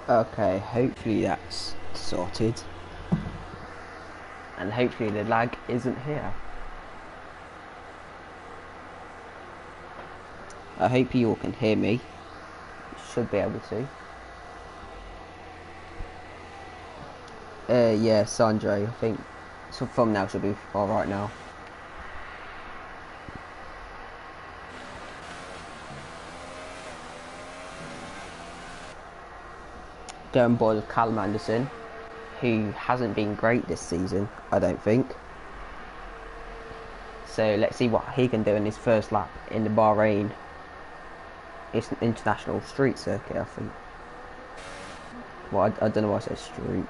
Okay, hopefully that's sorted. And hopefully the lag isn't here. I hope you all can hear me. Should be able to. Yeah, Sandro, I think so thumbnail should be alright now. Going board with Callum Anderson, who hasn't been great this season, I don't think. So let's see what he can do in his first lap in the Bahrain. It's an international street circuit, I think. Well, I don't know why I said street.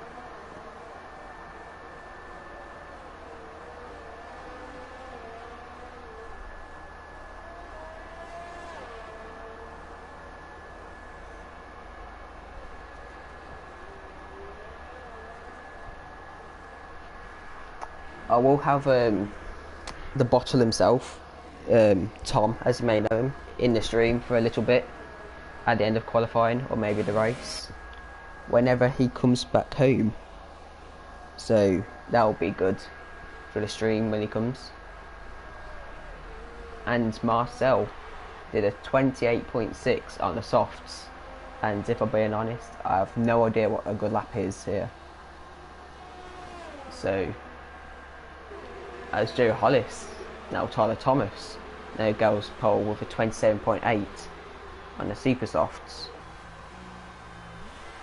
I will have the bottle himself, Tom, as you may know him, in the stream for a little bit at the end of qualifying or maybe the race, whenever he comes back home. So that'll be good for the stream when he comes. And Marcel did a 28.6 on the softs, and if I'm being honest, I have no idea what a good lap is here. So as Joe Hollis, now Tyler Thomas, now goes pole with a 27.8 on the super softs.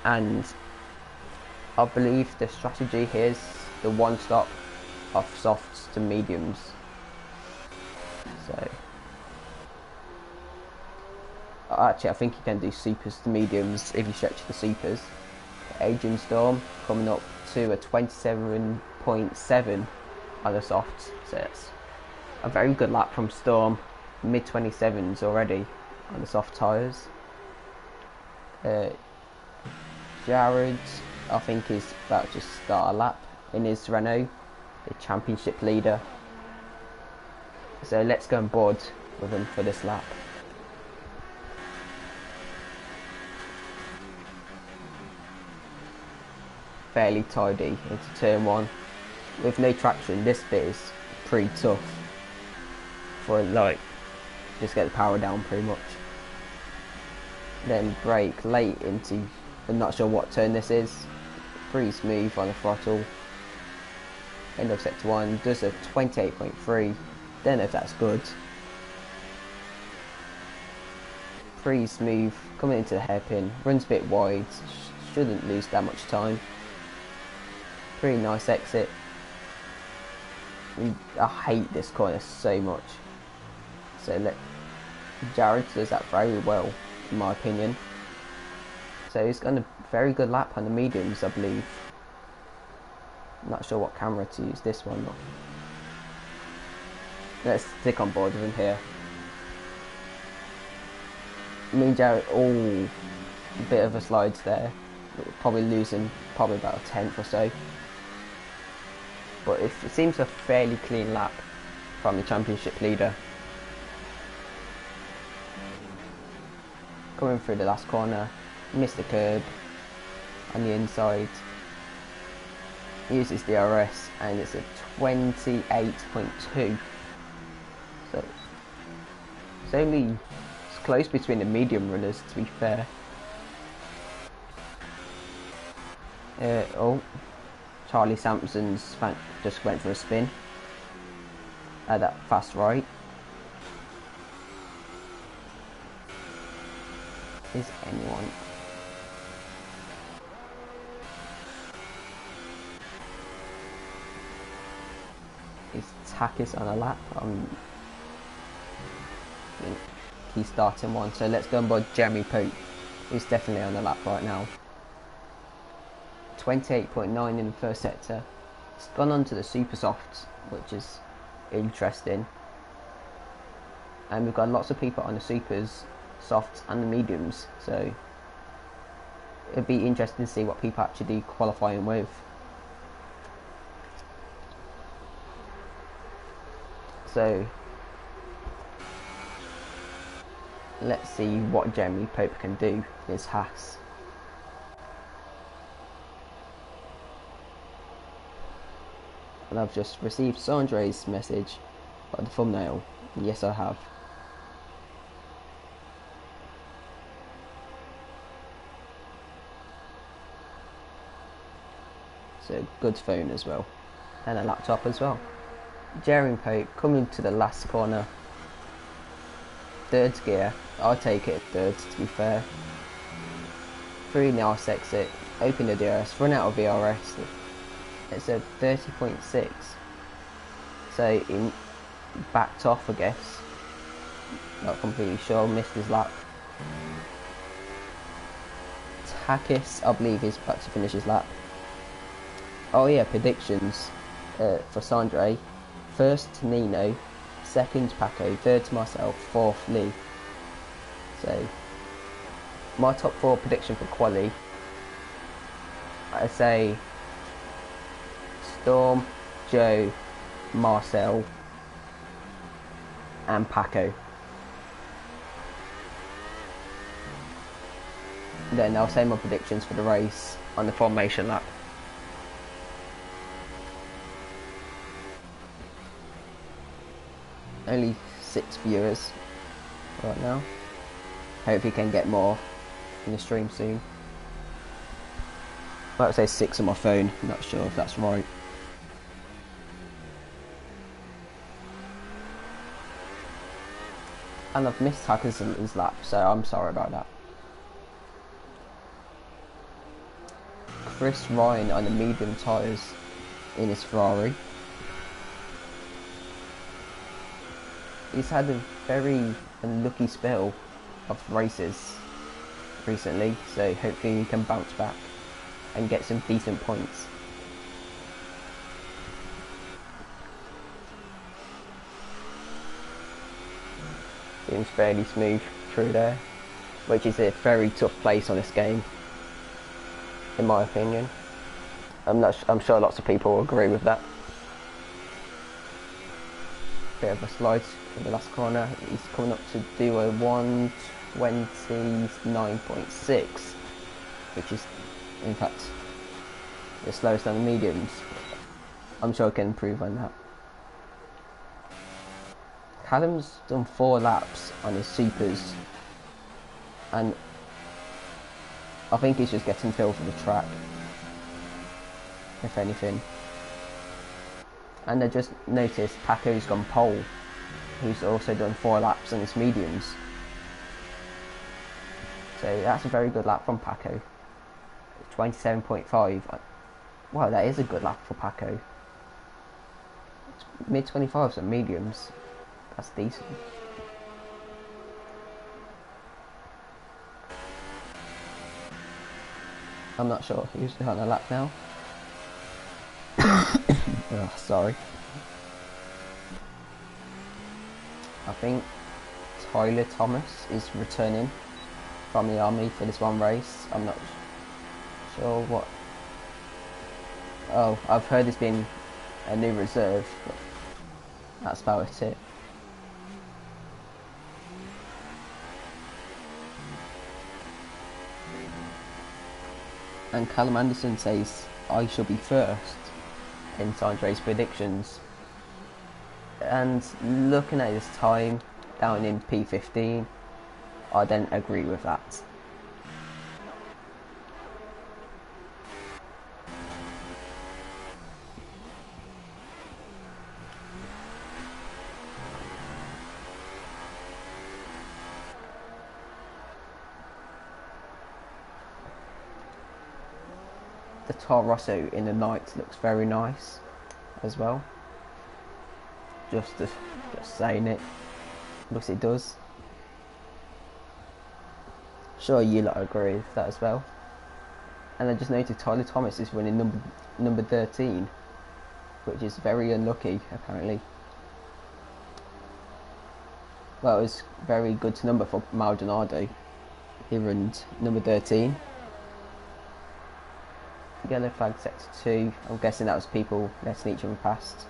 And I believe the strategy here is the one stop of softs to mediums. So actually I think you can do supers to mediums if you stretch the supers. Adrian Storm coming up to a 27.7 on the softs, so it's a very good lap from Storm, mid 27s already on the soft tyres. Jared, I think, is about to start a lap in his Renault, the championship leader. So let's go on board with him for this lap. Fairly tidy into turn one. With no traction, this bit is pretty tough for, like, just get the power down pretty much. Then brake late into, I'm not sure what turn this is, pretty smooth on the throttle. End of sector 1, does a 28.3, don't know if that's good. Pretty smooth, coming into the hairpin, runs a bit wide, shouldn't lose that much time. Pretty nice exit. I hate this corner so much. So Jared does that very well, in my opinion. So he's got a very good lap on the mediums, I believe. Not sure what camera to use, this one. Not. Let's stick on board with him here. Me and Jared, a bit of a slide there. Probably losing probably about a tenth or so. But it seems a fairly clean lap from the championship leader. Coming through the last corner, missed the curb on the inside. Uses the DRS and it's a 28.2. So it's close between the medium runners, to be fair. Charlie Sampson's just went for a spin at that fast right. Is anyone? Is Takis on a lap? I think he's starting one, so let's go on board Jeremy Pope, who's definitely on the lap right now. 28.9 in the first sector. It's gone on to the super softs, which is interesting. And we've got lots of people on the supers, softs and the mediums, so it'd be interesting to see what people actually do qualifying with. So let's see what Jeremy Pope can do in his Haas. and I've just received Sandre's message by the thumbnail. And yes, I have. So good phone as well, and a laptop as well. Jaring Pope coming to the last corner. Third gear, I'll take it at third to be fair. 3 nice exit, open the DRS, run out of VRS. It's a 30.6. So he backed off, I guess. Not completely sure, missed his lap. Takis, I believe he's about to finish his lap. Oh yeah, predictions for Sandre. First to Nino, second to Paco, third to myself, fourth Lee. So my top 4 prediction for quali, I say Storm, Joe, Marcel and Paco. Then I'll say my predictions for the race on the formation lap. Only 6 viewers right now. Hope we can get more in the stream soon. I would say 6 on my phone, I'm not sure if that's right. And I've missed Takis' lap, so I'm sorry about that. Chris Ryan on the medium tyres in his Ferrari. He's had a very unlucky spell of races recently, so hopefully he can bounce back and get some decent points. Seems fairly smooth through there, which is a very tough place on this game, in my opinion. I'm sure lots of people will agree with that. Bit of a slide in the last corner. He's coming up to do a 129.6, which is in fact the slowest on the mediums. I'm sure I can improve on that. Callum's done 4 laps on his supers, and I think he's just getting feel for the track, if anything. And I just noticed Paco's gone pole, who's also done 4 laps on his mediums. So that's a very good lap from Paco. 27.5. Wow, that is a good lap for Paco. Mid 25s on mediums. That's decent. I'm not sure who's on the lap now. Oh, sorry. I think Tyler Thomas is returning from the army for this one race. I'm not sure what. Oh, I've heard there's been a new reserve, but that's about it. And Callum Anderson says I shall be first in Sandre's predictions. And looking at his time down in P15, I don't agree with that. The Toro Rosso in the night looks very nice as well. Just saying it. Looks it does. Sure you lot agree with that as well. And I just noted Tyler Thomas is running number 13, which is very unlucky apparently. Well, it was very good to number for Maldonado. He ran number 13. Yellow flag sector 2. I'm guessing that was people letting each other past.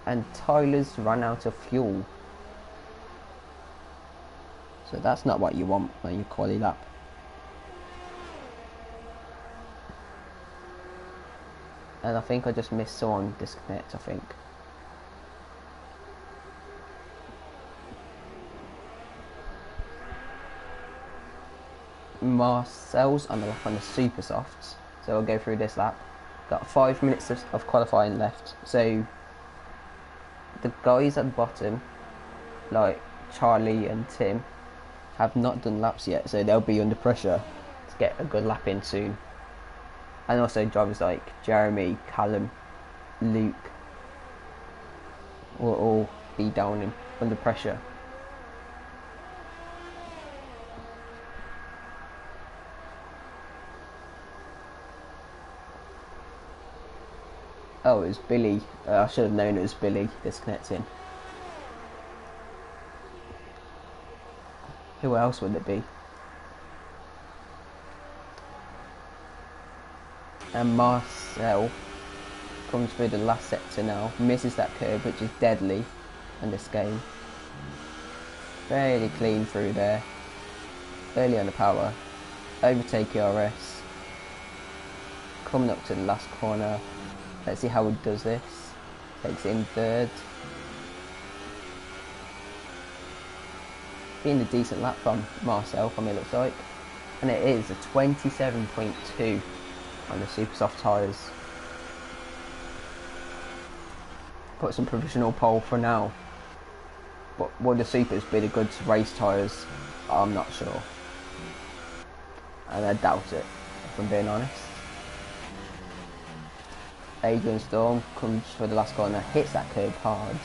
And Tyler's ran out of fuel. So that's not what you want on your quali lap. And I think I just missed someone disconnect, I think. Marcel's on the lap on the super softs, so I'll go through this lap. Got 5 minutes of qualifying left, so the guys at the bottom, like Charlie and Tim, have not done laps yet, so they'll be under pressure to get a good lap in soon. And also drivers like Jeremy, Callum, Luke will all be down under pressure. Oh, it was Billy. I should have known it was Billy disconnecting. Who else would it be? And Marcel comes through the last sector now, misses that curve, which is deadly in this game. Fairly clean through there, early on the power, overtake ERS, coming up to the last corner. Let's see how he does this. Takes it in third. Being a decent lap from Marcel, from it looks like. And it is a 27.2 on the super soft tyres. Put some provisional pole for now. But will the supers be the good race tyres? I'm not sure. And I doubt it, if I'm being honest. Adrian Storm comes for the last corner, hits that curb hard.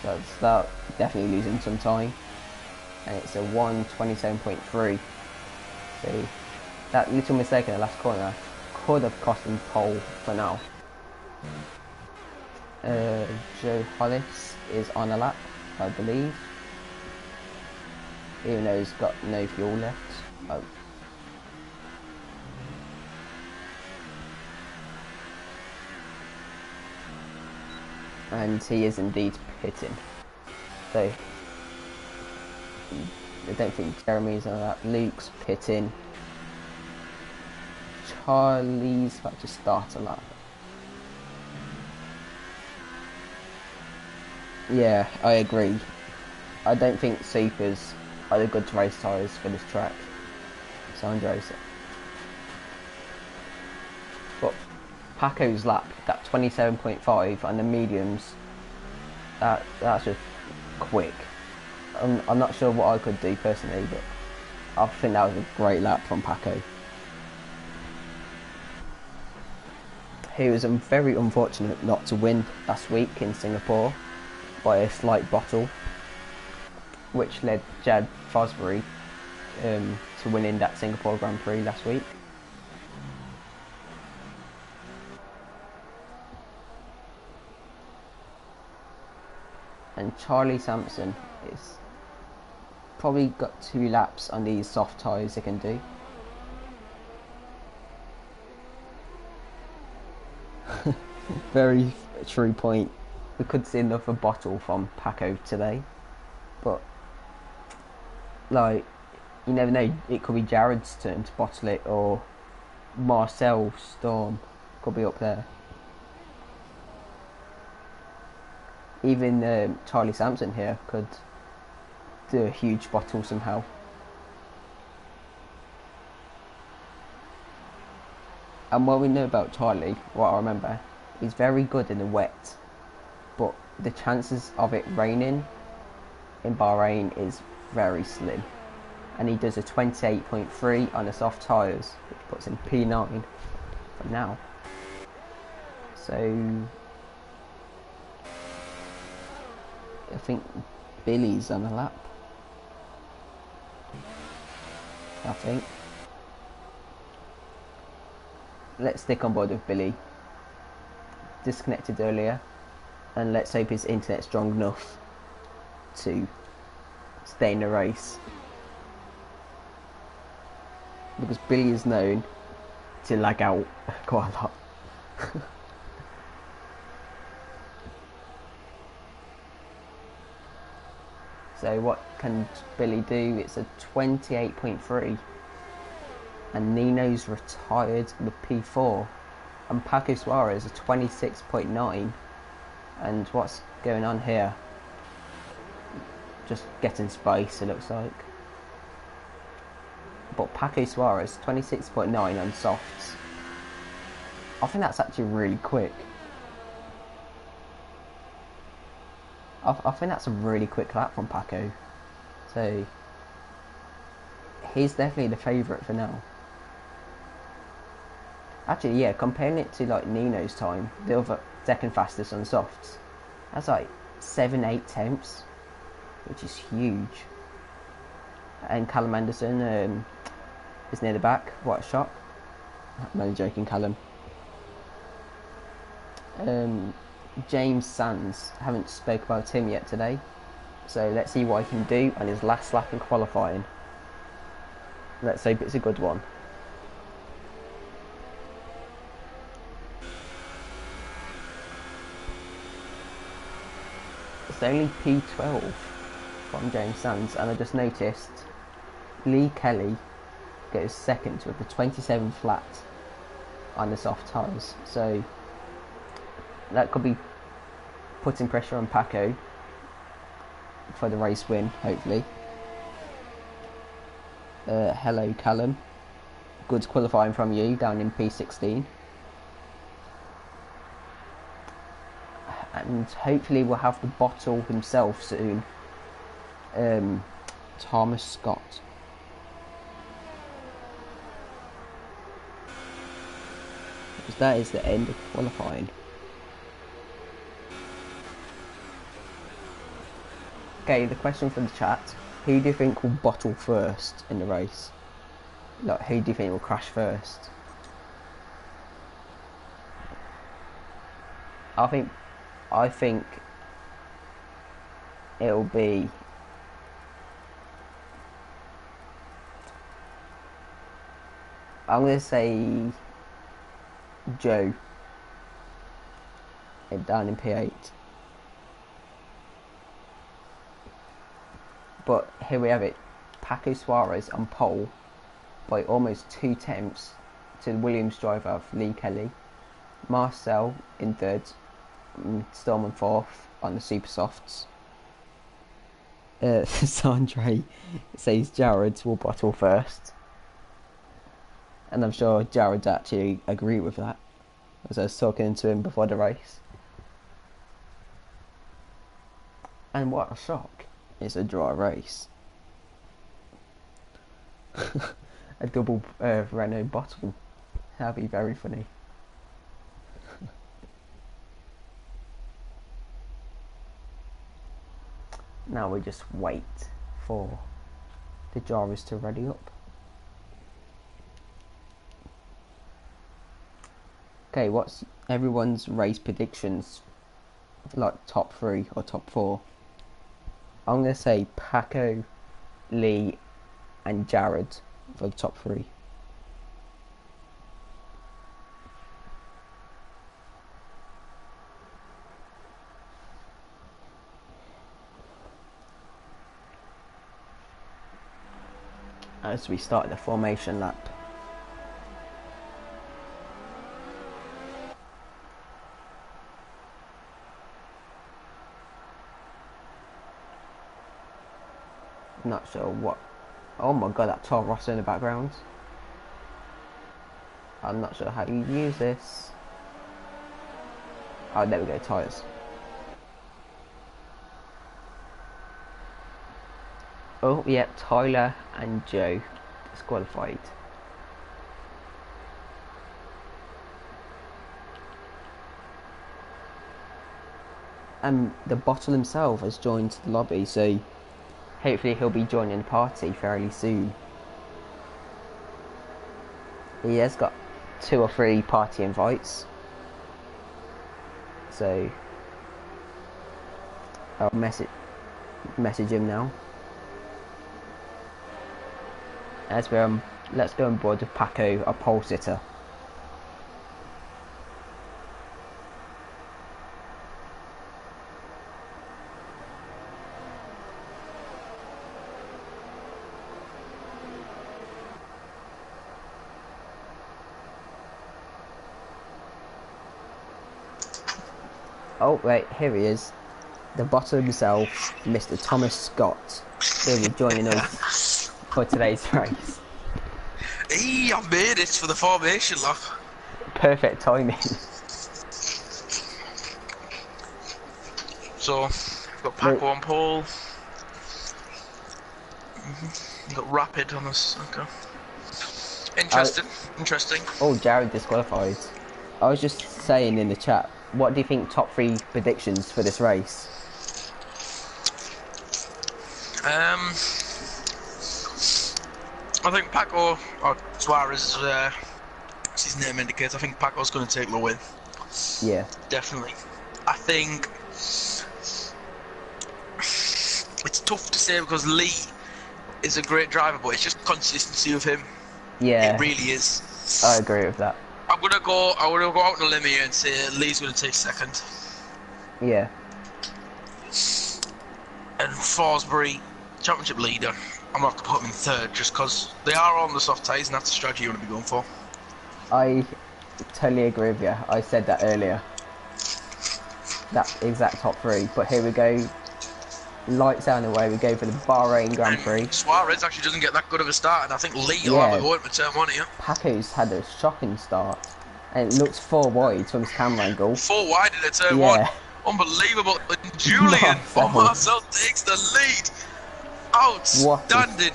So start definitely losing some time. And it's a 1:27.3. So that little mistake in the last corner could have cost him pole for now. Joe Hollis is on a lap, I believe. Even though he's got no fuel left. Oh. And he is indeed pitting. So I don't think Jeremy's on that. Luke's pitting. Charlie's about to start a lap. Yeah, I agree. I don't think supers are the good race tyres for this track. So I'm racing. But Paco's lap, that 27.5 on the mediums, that's just quick. I'm not sure what I could do personally, but I think that was a great lap from Paco. He was very unfortunate not to win last week in Singapore by a slight bottle, which led Jad Fosbury to winning that Singapore Grand Prix last week. And Charlie Sampson is probably got 2 laps on these soft tyres they can do. Very true point. We could see another bottle from Paco today, but like, you never know, it could be Jared's turn to bottle it, or Marcel Storm could be up there. Even Charlie Sampson here could do a huge bottle somehow. And what we know about Charlie, what I remember, he's very good in the wet, but the chances of it raining in Bahrain is very slim. And he does a 28.3 on the soft tyres, which puts him P9 for now. So I think Billy's on the lap. I think. Let's stick on board with Billy. Disconnected earlier, and let's hope his internet's strong enough to stay in the race. Because Billy is known to lag out quite a lot. So what can Billy do? It's a 28.3. And Nino's retired with P4. and Paco Suarez a 26.9. And what's going on here? Just getting space, it looks like. But Paco Suarez 26.9 on softs. I think that's actually really quick. I think that's a really quick lap from Paco. So he's definitely the favourite for now. Actually, yeah, comparing it to like Nino's time, the other second fastest on softs, that's like 7-8 tenths, which is huge. And Callum Anderson is near the back. What a shot! I'm only joking, Callum. James Sands, haven't spoke about him yet today, so let's see what he can do on his last lap in qualifying. Let's hope it's a good one. It's only P12 from James Sands, and I just noticed Lee Kelly goes second with the 27 flat on the soft tyres, so that could be putting pressure on Paco for the race win, hopefully. Hello Callum, good qualifying from you down in P16, and hopefully we'll have the bottle himself soon, Thomas Scott. Because that is the end of qualifying. Okay, the question from the chat: who do you think will bottle first in the race? Like, who do you think will crash first? I think it'll be I'm gonna say Joe down in P8. But here we have it, Paco Suarez on pole by almost 2 tenths to the Williams driver Lee Kelly. Marcel in third, Storm in fourth on the super softs. Sandre says Jared will bottle first, and I'm sure Jared actually agree with that, as I was talking to him before the race. And what a shock! It's a dry race. A double Renault bottle. That'd be very funny. Now we just wait for the drivers to ready up. Okay, what's everyone's race predictions? Like top 3 or top 4? I'm going to say Paco, Lee and Jared for the top 3. As we start the formation lap. Not sure what. Oh my god, that Toro Rosso in the background. I'm not sure how you use this. Oh, there we go, tyres. Oh, yep, Tyler and Joe disqualified. And the bottle himself has joined the lobby, so hopefully he'll be joining the party fairly soon. He has got 2 or 3 party invites, so I'll message him now. As we're let's go on board with Paco, a pole sitter. Oh wait, here he is. The bottle himself, Mr. Thomas Scott, will be joining us for today's race. Hey, I've made it for the formation lap. Perfect timing. So, we've got Paco on pole. We've got Rapid on us. Okay. Interesting. Oh, Jared disqualified. I was just saying in the chat, what do you think top 3 predictions for this race? I think Paco, or Suarez, as his name indicates, I think Paco's going to take the win. Yeah. Definitely. I think it's tough to say because Lee is a great driver, but it's just consistency of him. Yeah. It really is. I agree with that. I'm gonna go out on a limb here and say Lee's gonna take second. Yeah. And Forsberry, championship leader, I'm gonna have to put him in third just because they are on the soft tyres and that's the strategy you want to be going for. I totally agree with you. I said that earlier. That exact top 3. But here we go. Lights out and away. We go for the Bahrain Grand Prix. Suarez actually doesn't get that good of a start, and I think Lee will have a go at turn 1 here. Paco's had a shocking start, and it looks 4 wide from his camera angle. 4 wide in turn 1. Unbelievable. And Julian from Marcel takes the lead. Outstanding.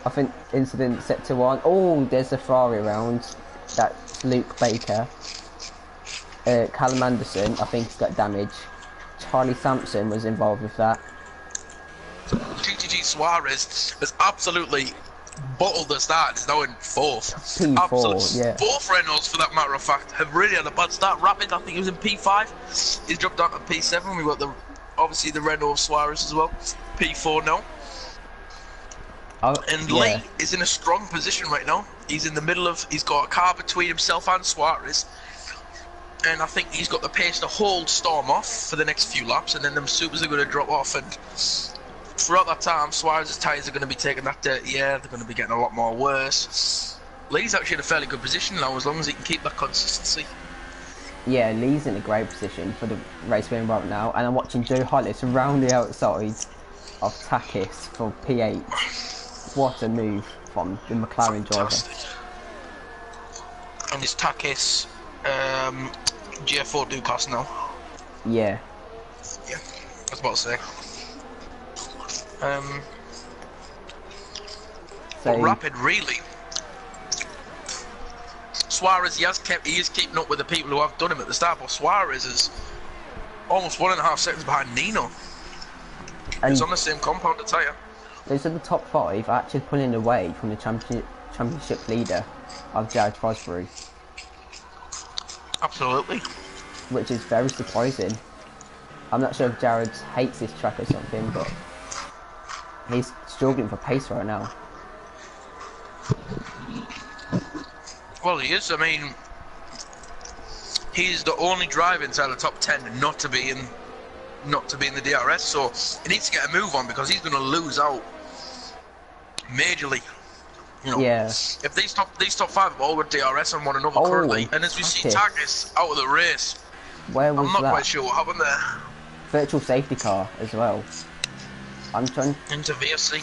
I think incident set to 1. Oh, there's a Ferrari around. That's Luke Baker. Callum Anderson, I think, got damage. Charlie Sampson was involved with that. GTG Suarez has absolutely bottled the start. He's now in 4th. P4, yeah. Both Renaults, for that matter of fact, have really had a bad start. Rapid, I think he was in P5. He's dropped down to P7. We've got obviously the Renault of Suarez as well. P4 now. And Lee is in a strong position right now. He's in the middle of. He's got a car between himself and Suarez. And I think he's got the pace to hold Storm off for the next few laps, and then them supers are going to drop off. And throughout that time, Suarez's tyres are going to be taking that dirty air. They're going to be getting a lot more worse. Lee's actually in a fairly good position now, as long as he can keep that consistency. Yeah, Lee's in a great position for the race we're in right now. And I'm watching Joe Hollis around the outside of Takis for P8. What a move from the McLaren driver. And it's Takis. GF4 Ducas now. Yeah. Yeah, I was about to say. But Rapid really. Suarez, he is keeping up with the people who have done him at the start, but Suarez is almost 1.5 seconds behind Nino. And he's on the same compound tyre. Those are the top 5 actually pulling away from the championship leader of Jared Fosbury. Absolutely. Which is very surprising. I'm not sure if Jared hates this track or something, but he's struggling for pace right now. Well, he is. I mean, he's the only driver inside the top 10 not to be in the DRS. So he needs to get a move on because he's going to lose out majorly. You know, yeah. If these top 5 have all got DRS on one another currently, and as we see Takis out of the race, where was I'm not quite sure what happened there. Virtual safety car as well. I'm trying into VSC.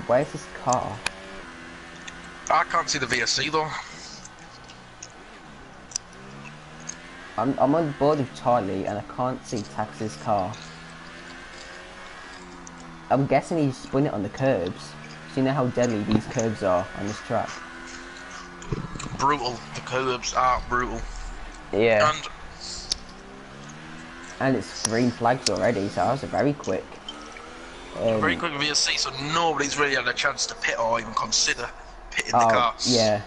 Where's this car? I can't see the VSC though. I'm on board with Charlie and I can't see Tax's car. I'm guessing he spun it on the curbs. So you know how deadly these curbs are on this track? Brutal. The curbs are brutal. Yeah. And it's green flags already, so that was very quick. Very quick VSC, so nobody's really had a chance to pit or even consider pitting the car. Yeah.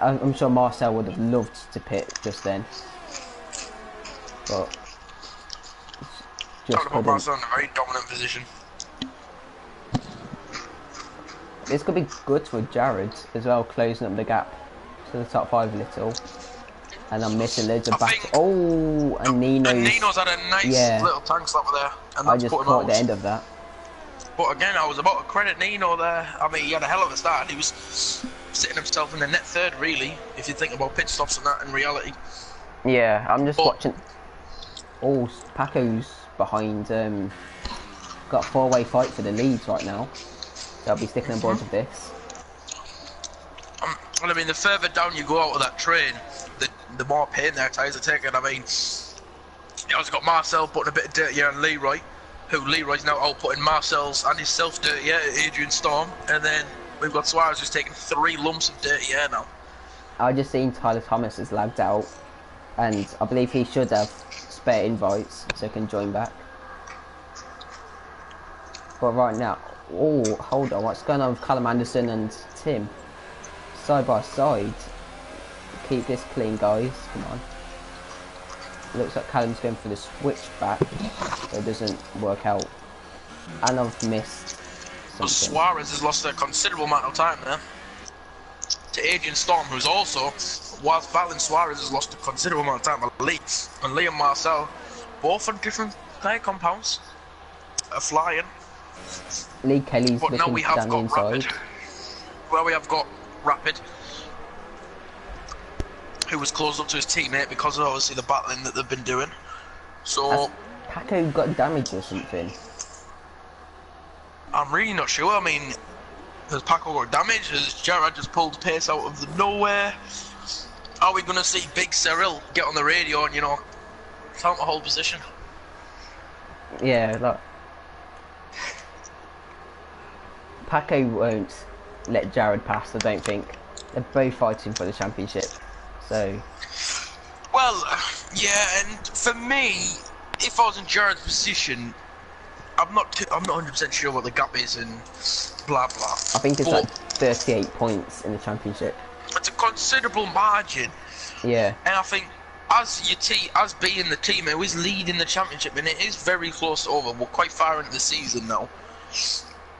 I'm sure Marcel would have loved to pit just then. But just put Marcel in a very dominant position. This could be good for Jared as well, closing up the gap to the top 5 a little. And I'm missing loads of back. Oh, and Nino's had a nice little tank stopper there. And I just caught the end of that. But again, I was about to credit Nino there. I mean, he had a hell of a start. He was sitting himself in the net third, really, if you think about pit stops and that in reality. Yeah, I'm just watching. Oh, Paco's behind. Got a four-way fight for the leads right now. So I'll be sticking on board with this. And I mean, the further down you go out of that train, the more pain their tyres are taking. I mean, you also got Marcel putting a bit of dirt here on Leroy, who Leroy's now outputting Marcel's and himself dirt here, Adrian Storm. And then we've got Suarez who's taking 3 lumps of dirty air now. I just seen Tyler Thomas has lagged out, and I believe he should have spare invites so he can join back. But right now, oh, hold on, what's going on with Callum Anderson and Tim? Side by side. Keep this clean, guys, come on. Looks like Callum's going for the switchback, so it doesn't work out. And I've missed something. But Suarez has lost a considerable amount of time there to Adrian Storm, who's also, whilst battling Suarez, has lost a considerable amount of time at Leeds. And Liam Marcel, both on different tyre compounds, are flying. Lee Kelly's but now we have down the got inside. Rapid. Well, we have got Rapid, who was close up to his teammate because of obviously the battling that they've been doing. So Has Paco got damaged or something? I'm really not sure. I mean, has Paco got damage? Has Jared just pulled pace out of the nowhere? Are we going to see Big Cyril get on the radio and, you know, tell him to hold position? Yeah, like Paco won't let Jared pass, I don't think. They're both fighting for the championship, so. Well, yeah, and for me, if I was in Jared's position, I'm not 100% sure what the gap is and blah blah. I think it's like 38 points in the championship. It's a considerable margin. Yeah. And I think as being the team who is leading the championship, and it is very close to over. We're quite far into the season now.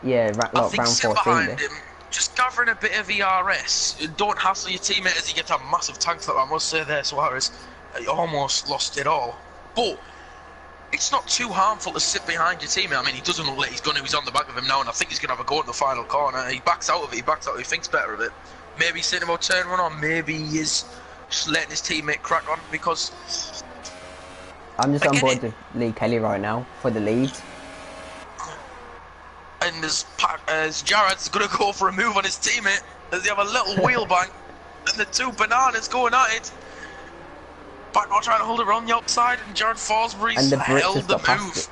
Yeah, I think round sit 14. behind him, just gathering a bit of ERS. Don't hassle your teammate as he gets a massive tank slap. I must say there, Suarez, he almost lost it all. But it's not too harmful to sit behind your teammate. I mean, he doesn't look like he's going to. He's on the back of him now, and I think he's going to have a go in the final corner. He backs out of it. He thinks better of it. Maybe he's sitting about turn one, or maybe he is just letting his teammate crack on because. I'm just on board with Lee Kelly right now for the lead. And as Jared's going to go for a move on his teammate, as they have a little wheel bang, and the two bananas going at it. Backmore trying to hold it on the outside, and Jared Forsberry's held the move.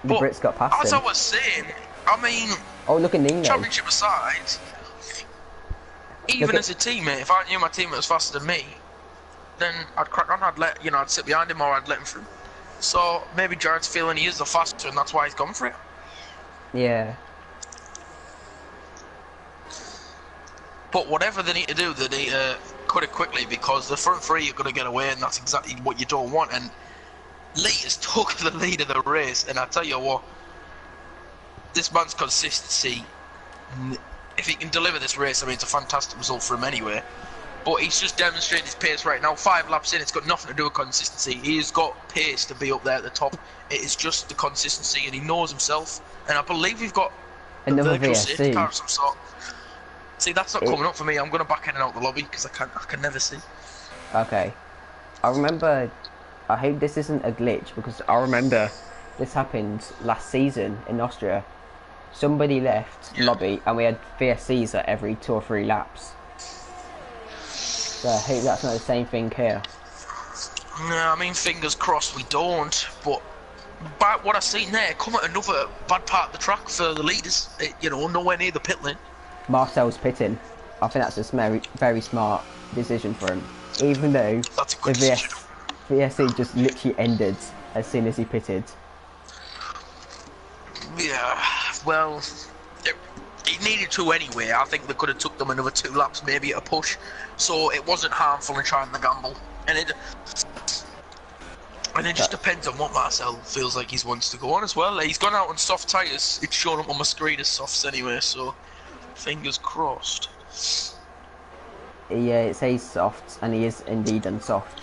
The Brits got past as him. I was saying, I mean, oh, look at Nino. Championship aside, even as a teammate, if I knew my teammate was faster than me, then I'd crack on. I'd sit behind him or I'd let him through. So maybe Jared's feeling he is the faster, and that's why he's gone for it. Yeah. But whatever they need to do, they need to cut it quickly because the front three are going to get away, and that's exactly what you don't want. And Lee has took the lead of the race, and I tell you what, this man's consistency, if he can deliver this race, I mean, it's a fantastic result for him anyway. But he's just demonstrating his pace right now. 5 laps in, it's got nothing to do with consistency. He's got pace to be up there at the top. It is just the consistency, and he knows himself. And I believe we've got another virtual VSC safety car of some sort. See, that's not coming up for me. I'm going to back in and out the lobby because I can never see. Okay. I remember, I hope this isn't a glitch because I remember this happened last season in Austria. Somebody left lobby and we had VSCs at every 2 or 3 laps. So I hope that's not the same thing here. No, I mean, fingers crossed we don't, but what I've seen there, come at another bad part of the track for the leaders, nowhere near the pit lane. Marcel's pitting. I think that's a very smart decision for him. Even though the VSC just literally ended as soon as he pitted. Yeah, well, he needed to anyway. I think they could have took them another 2 laps, maybe at a push. So it wasn't harmful in trying to gamble. And it just depends on what Marcel feels like he wants to go on as well. He's gone out on soft tyres. It's shown up on my screen as softs anyway, so fingers crossed. Yeah, it says soft, and he is indeed on soft.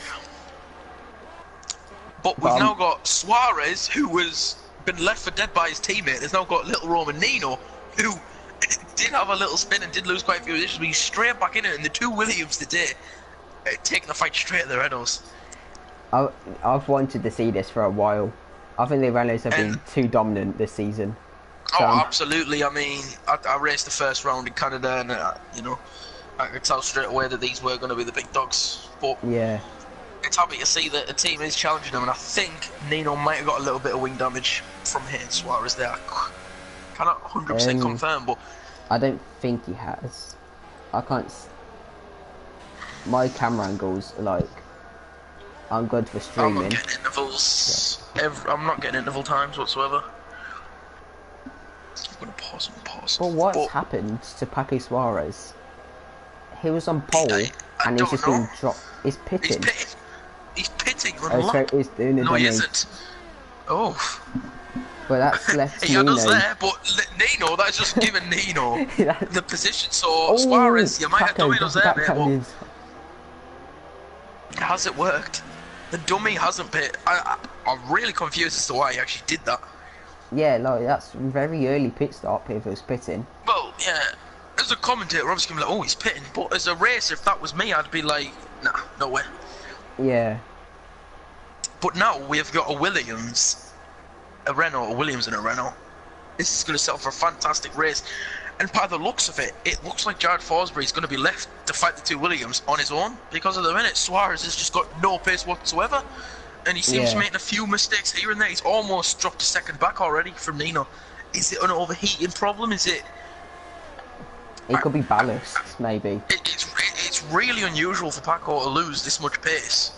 But we've now got Suarez, who was been left for dead by his teammate. Has now got little Roman Nino, who did have a little spin and did lose quite a few positions, but he's straight back in it. And the two Williams today, taking the fight straight at the Renaults. I've wanted to see this for a while. I think the Renaults have been too dominant this season. So absolutely. I mean, I raced the first round in Canada, and you know, I could tell straight away that these were going to be the big dogs. But yeah, it's happy to see that a team is challenging them, and I think Nino might have got a little bit of wing damage from hitting Suarez there. I cannot 100% confirm, but I don't think he has. I can't. My camera angles are like, I'm good for streaming. I'm not getting intervals. Yeah. I'm not getting interval times whatsoever. I'm gonna pause and pause. Well, what's happened to Paco Suarez? He was on pole and he's just been dropped. He's pitting. He's pitting. He's doing a no, he isn't. Oh. But that's left he Nino. He there, but Nino, that's just giving Nino the position. So Suarez, you might have dominoes there, mate. Has it worked? The dummy hasn't pit. I'm really confused as to why he actually did that. Yeah, like that's very early pit stop if it was pitting. Well, yeah. As a commentator, obviously, I'm like, oh, he's pitting. But as a racer, if that was me, I'd be like, nah, no way. Yeah. But now we've got a Williams, a Renault, a Williams and a Renault. This is going to sell for a fantastic race. And by the looks of it, it looks like Jared Forsberry is going to be left to fight the two Williams on his own. Because at the minute, Suarez has just got no pace whatsoever. And he seems making a few mistakes here and there. He's almost dropped a second back already from Nino. Is it an overheating problem? Is it... It could be ballast, maybe. It's really unusual for Paco to lose this much pace.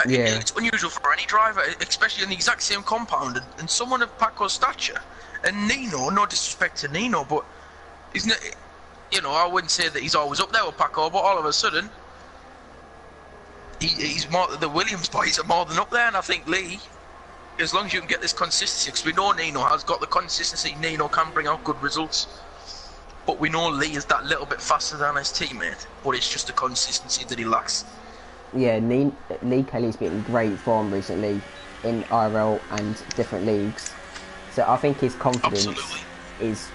Yeah. It's unusual for any driver, especially in the exact same compound, and someone of Paco's stature. And Nino, no disrespect to Nino, but he's not, you know, I wouldn't say that he's always up there with Paco, but all of a sudden, he's more, the Williams boys are more than up there, and I think Lee, as long as you can get this consistency, because we know Nino has got the consistency, Nino can bring out good results. But we know Lee is that little bit faster than his teammate, but it's just the consistency that he lacks. Yeah, Lee Kelly's been in great form recently in IRL and different leagues. So I think his confidence is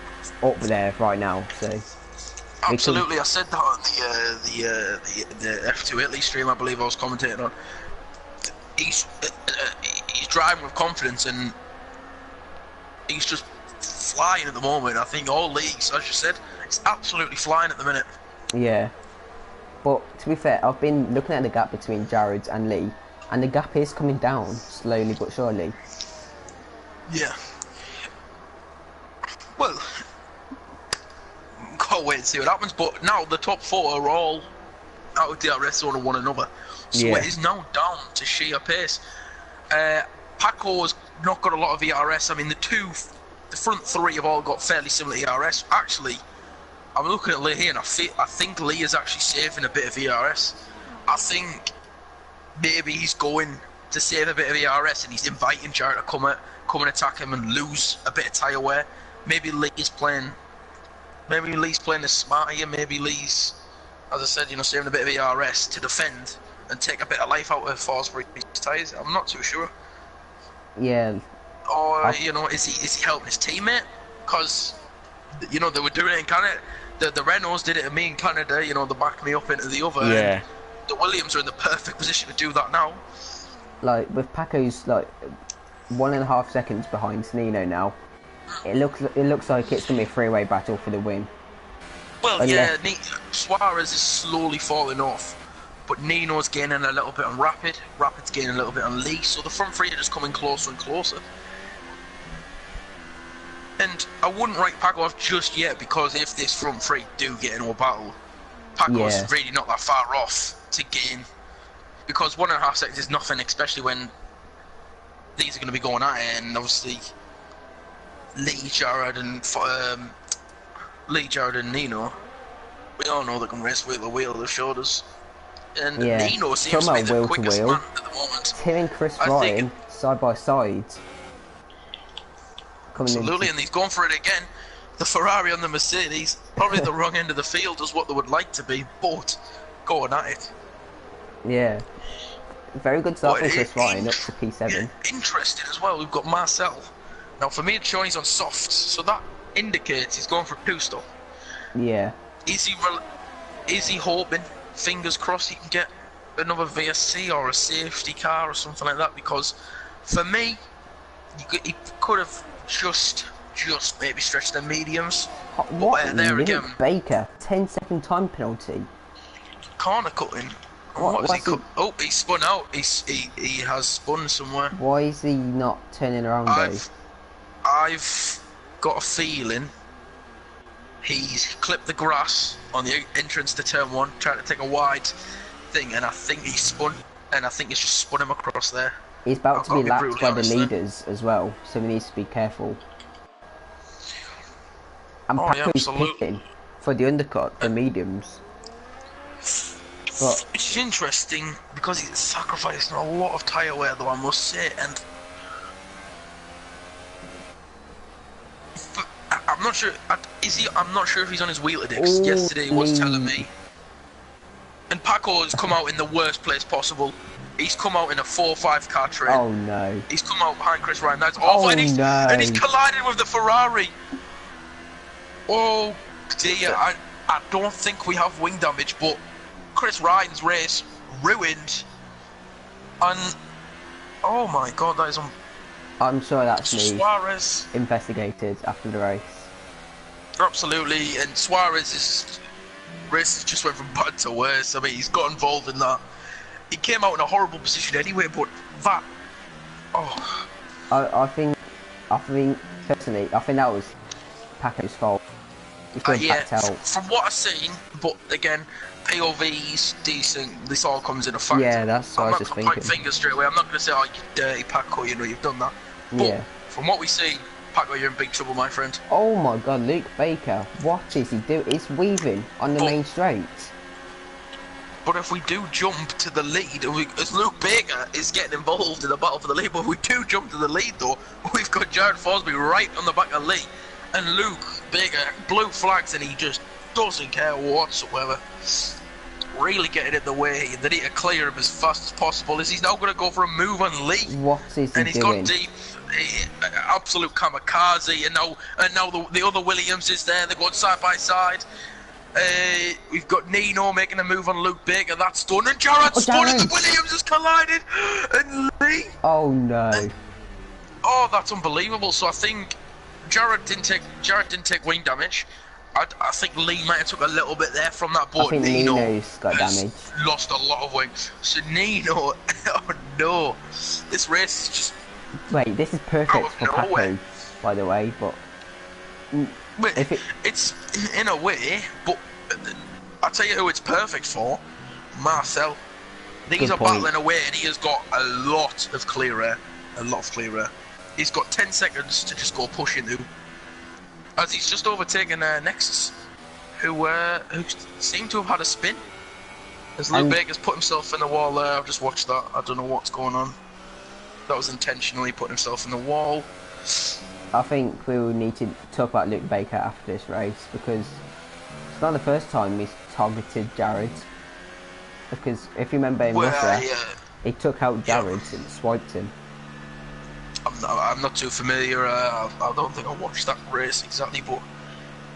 up there right now. So absolutely, I said that on the F2 Italy stream, I believe I was commentating on. He's driving with confidence, and he's just flying at the moment. I think all leagues, as you said, it's absolutely flying at the minute. Yeah, but to be fair, I've been looking at the gap between Jared and Lee, and the gap is coming down slowly but surely. Yeah. Well, can't wait and see what happens. But now the top four are all out of DRS zone of one another, so it is now down to sheer pace. Paco's not got a lot of ERS. I mean, the front three have all got fairly similar ERS. Actually, I'm looking at Lee here, and I think Lee is actually saving a bit of ERS. I think maybe he's going to save a bit of ERS, and he's inviting Jared to come and attack him and lose a bit of tyre wear. Maybe Lee's playing this smart here. Maybe Lee's, as I said, you know, saving a bit of ERS to defend and take a bit of life out of Forsberry's tyres. I'm not too sure. Yeah. Or you know, is he helping his teammate? Because you know they were doing it in Canada. The Renaults did it to me in Canada. You know, they backed me up into the other. Yeah. And the Williams are in the perfect position to do that now. Like with Paco's like 1.5 seconds behind Nino now. It looks like it's gonna be a three-way battle for the win. Well, Suarez is slowly falling off, but Nino's gaining a little bit on Rapid's gaining a little bit on Lee, so the front three are just coming closer and closer. And I wouldn't write Paco off just yet, because if this front three do get into a battle, Paco's really not that far off to gain, because 1.5 seconds is nothing, especially when these are going to be going at it, and obviously Lee, Jared and Nino, we all know they can race wheel to wheel, they've showed us. And Nino seems to be the quickest man at the moment. Him and Chris Ryan, side by side. Absolutely, and he's going for it again. The Ferrari on the Mercedes, probably the wrong end of the field is what they would like to be, but going at it. Yeah. Very good start from Chris Ryan up to P7. Yeah, interesting as well, we've got Marcel Now for me, it's showing he's on softs, so that indicates he's going for a two-stop. Yeah. Is he hoping, fingers crossed, he can get another VSC or a safety car or something like that? Because for me, he could have just maybe stretched the mediums. What? There again, Baker, 10-second time penalty. Corner cutting. What has he cut? Oh, he spun out. He has spun somewhere. Why is he not turning around though? I've got a feeling he's clipped the grass on the entrance to turn 1, trying to take a wide thing, and I think he spun, and I think it's just spun him across there. He's about to be lapped by the leaders as well, so he needs to be careful. And Paco's pitting for the undercut, the mediums. But it's interesting because he's sacrificing a lot of tyre wear, though, I must say, and I'm not sure. I'm not sure if he's on his wheeler discs. Yesterday he was telling me. And Paco has come out in the worst place possible. He's come out in a 4-5 car train. Oh no. He's come out behind Chris Ryan. That's awful. And he's collided with the Ferrari. Oh dear. I don't think we have wing damage, but Chris Ryan's race ruined. And oh my god, that is I'm sure that's Suarez investigated after the race. Absolutely, and Suarez's race just went from bad to worse. I mean, he's got involved in that. He came out in a horrible position anyway, but that... Oh. I think personally, I think that was Paco's fault. Yeah, from what I've seen, but again, POV's decent. This all comes in a fact. Yeah, that's what I was just thinking. I'm not going to point fingers straight away. I'm not going to say, oh, you dirty Paco, you know, you've done that. But yeah. From what we see, Paco, you're in big trouble, my friend. Oh my god, Luke Baker, what is he doing? He's weaving on the main straight. But if we do jump to the lead, as Luke Baker is getting involved in the battle for the lead, but if we do jump to the lead though, we've got Jared Forsby right on the back of Lee. And Luke Baker blue flags and he just doesn't care whatsoever. Really getting in the way. They need to clear him as fast as possible. He's now going to go for a move on Lee. What is he doing? And he's gone deep. Absolute kamikaze. And now the other Williams is there. They're going side by side. We've got Nino making a move on Luke Baker. That's done. And Jared spun and the Williams has collided. And Lee. Oh no. Oh, that's unbelievable. So I think Jared didn't take wing damage. I think Lee might have took a little bit there from that, but I think Nino's got damage. Lost a lot of wings. So Nino, oh no, this race is just. Wait, this is perfect for Paco, by the way, but. It's in a way, but I'll tell you who it's perfect for, Marcel. These are battling away, and he has got a lot of clear air. He's got 10 seconds to just go push into. As he's just overtaken Nexus, who seem to have had a spin. As Luke Baker's put himself in the wall there, I've just watched that. I don't know what's going on. That was intentionally putting himself in the wall. I think we will need to talk about Luke Baker after this race, because it's not the first time he's targeted Jared. Because if you remember in Russia, he took out Jared and swiped him. I'm not too familiar. I don't think I watched that race exactly, but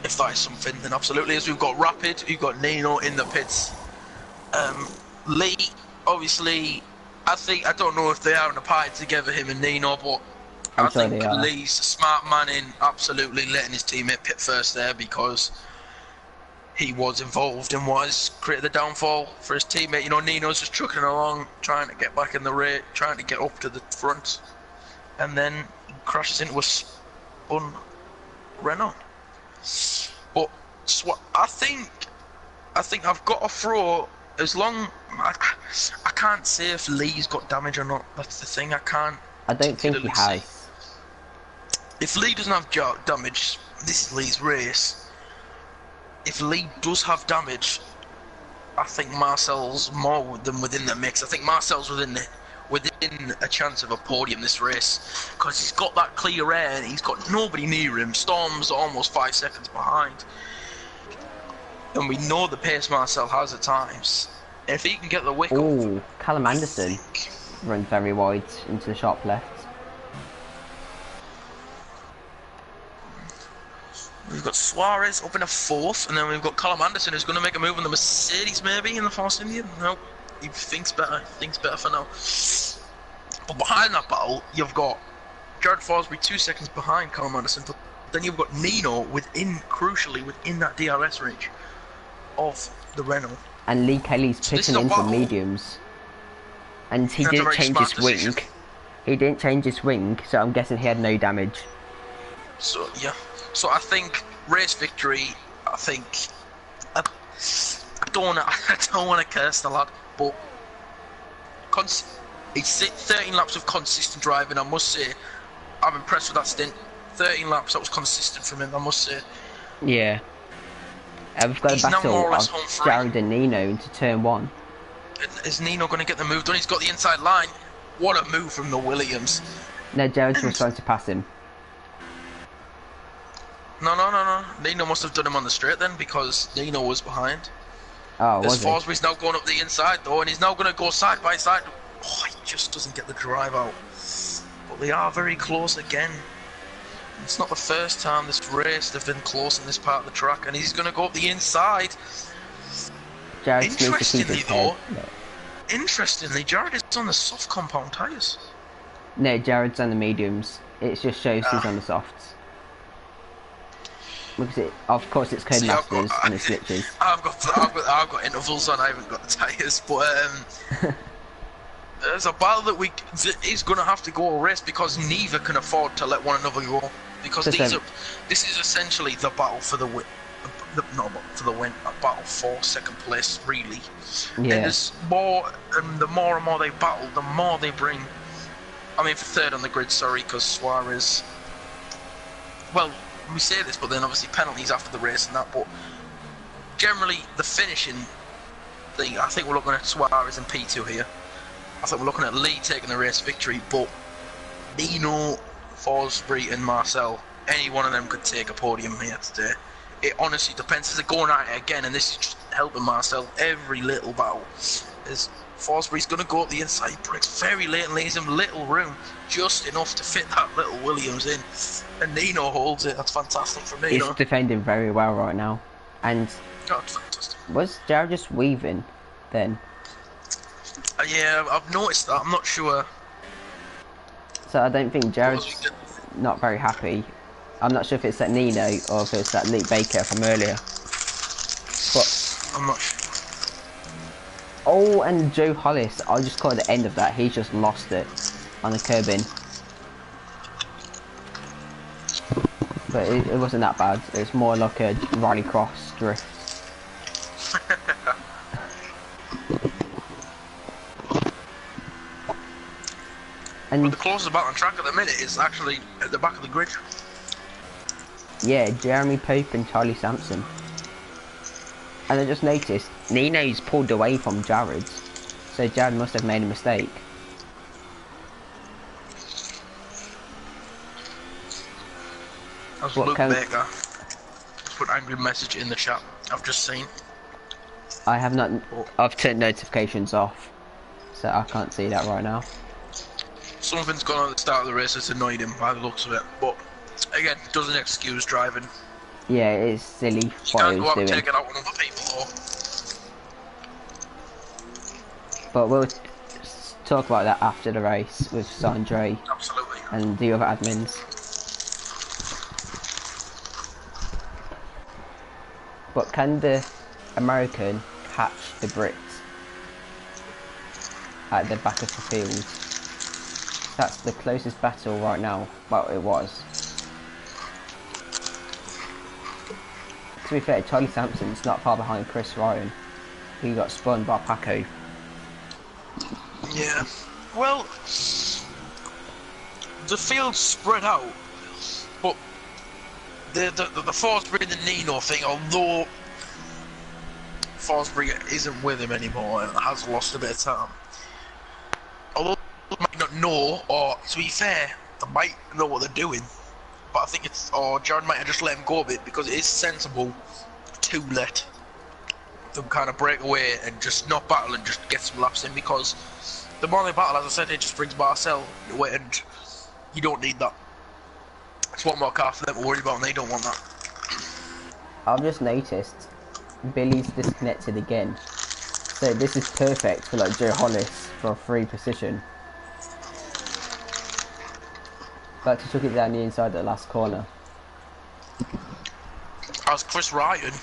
if that is something, then absolutely. As we've got Rapid, we've got Nino in the pits. Lee, obviously, I don't know if they are in a party together, him and Nino, but I think Lee's a smart man in absolutely letting his teammate pit first there, because he was involved in what has created the downfall for his teammate. You know, Nino's just trucking along, trying to get back in the race, trying to get up to the front. And then crashes into a spun Renault. But I think I've got to throw, as long I can't say if Lee's got damage or not. That's the thing. I don't think he has. If Lee doesn't have damage, this is Lee's race. If Lee does have damage, I think Marcel's more than within the mix. I think Marcel's within a chance of a podium this race, because he's got that clear air and he's got nobody near him. Storm's almost 5 seconds behind, and we know the pace Marcel has at times. And if he can get the wick up, Callum Anderson runs very wide into the sharp left. We've got Suarez up in a fourth, and then we've got Callum Anderson who's going to make a move on the Mercedes maybe in the Force India. No, he thinks better for now. But behind that battle, you've got Jared Forsberry 2 seconds behind Callum Anderson, but then you've got Nino crucially within that DRS range of the Renault. And Lee Kelly's pitching into the mediums. And he didn't change his wing. He didn't change his wing, so I'm guessing he had no damage. So, yeah. So I think race victory, I don't want to curse the lad, but he's 13 laps of consistent driving, I must say. I'm impressed with that stint. 13 laps, that was consistent from him, I must say. Yeah. We've got a battle of Jared and Nino into turn 1. Is Nino going to get the move done? He's got the inside line. What a move from the Williams. No, Jared's just trying to pass him. No. Nino must have done him on the straight then, because Nino was behind. Oh, was he? Forsberry's now going up the inside though, and he's now going to go side by side. Oh, he just doesn't get the drive out. But they are very close again. It's not the first time this race they've been close in this part of the track, and he's going to go up the inside. Interestingly though, Jared is on the soft compound tyres. No, Jared's on the mediums. It just shows he's on the softs. Because of course it's Codemasters and it's glitches. I've got intervals on. I haven't got the tyres, but there's a battle that is going to have to go a race because neither can afford to let one another go. Because this is essentially the battle for the win. Not for the win, a battle for second place, really. Yeah. And there's more, and the more and more they battle, the more they bring. I mean, for third on the grid, sorry, because Suarez. Well, we say this, but then obviously penalties after the race and that. But generally, the finishing thing, I think we're looking at Suarez and P2 here. I think we're looking at Lee taking the race victory, but Nino, Forsberry, and Marcel, any one of them could take a podium here today. It honestly depends. They're going at it again, and this is just helping Marcel every little battle. As Forsberry's going to go up the inside, he breaks very late and leaves him little room, just enough to fit that little Williams in. And Nino holds it. That's fantastic for Nino. He's defending very well right now. And fantastic. Was Jared just weaving then? Yeah, I've noticed that. I'm not sure. So I don't think Jared's not very happy. I'm not sure if it's that Nino or if it's that Luke Baker from earlier. But I'm not sure. Oh, and Joe Hollis, I just caught the end of that. He just lost it on the curbing. But it wasn't that bad. It's more like a rallycross drift. And but the closest battle on track at the minute is actually at the back of the grid. Yeah, Jeremy Pope and Charlie Sampson. And I just noticed Nino's pulled away from Jared, so Jared must have made a mistake. That's Luke Baker. Put angry message in the chat. I've just seen. I have not. I've turned notifications off, so I can't see that right now. Something's gone on at the start of the race that's annoyed him by the looks of it, but again, doesn't excuse driving. Yeah, it is silly what he was doing. You can't go out and take it out on other people though. But we'll talk about that after the race with Sandre. Absolutely. And the other admins. But can the American catch the Brits at the back of the field? That's the closest battle right now. Well, it was. To be fair, Charlie Sampson's not far behind Chris Ryan, who got spun by Paco. Yeah. Well, the field's spread out, but the Forsberry and the Nino thing, although Forsberry isn't with him anymore and has lost a bit of time, although they might not know, or to be fair, they might know what they're doing, but I think or Jared might have just let him go a bit because it is sensible to let them kind of break away and just not battle and just get some laps in, because the more they battle, as I said, it just brings Marcel away and you don't need that. It's one more car for them to worry about and they don't want that. I've just noticed Billy's disconnected again. So this is perfect for like Joe Hollis for a free position. But he took it down the inside at the last corner. As Chris Ryan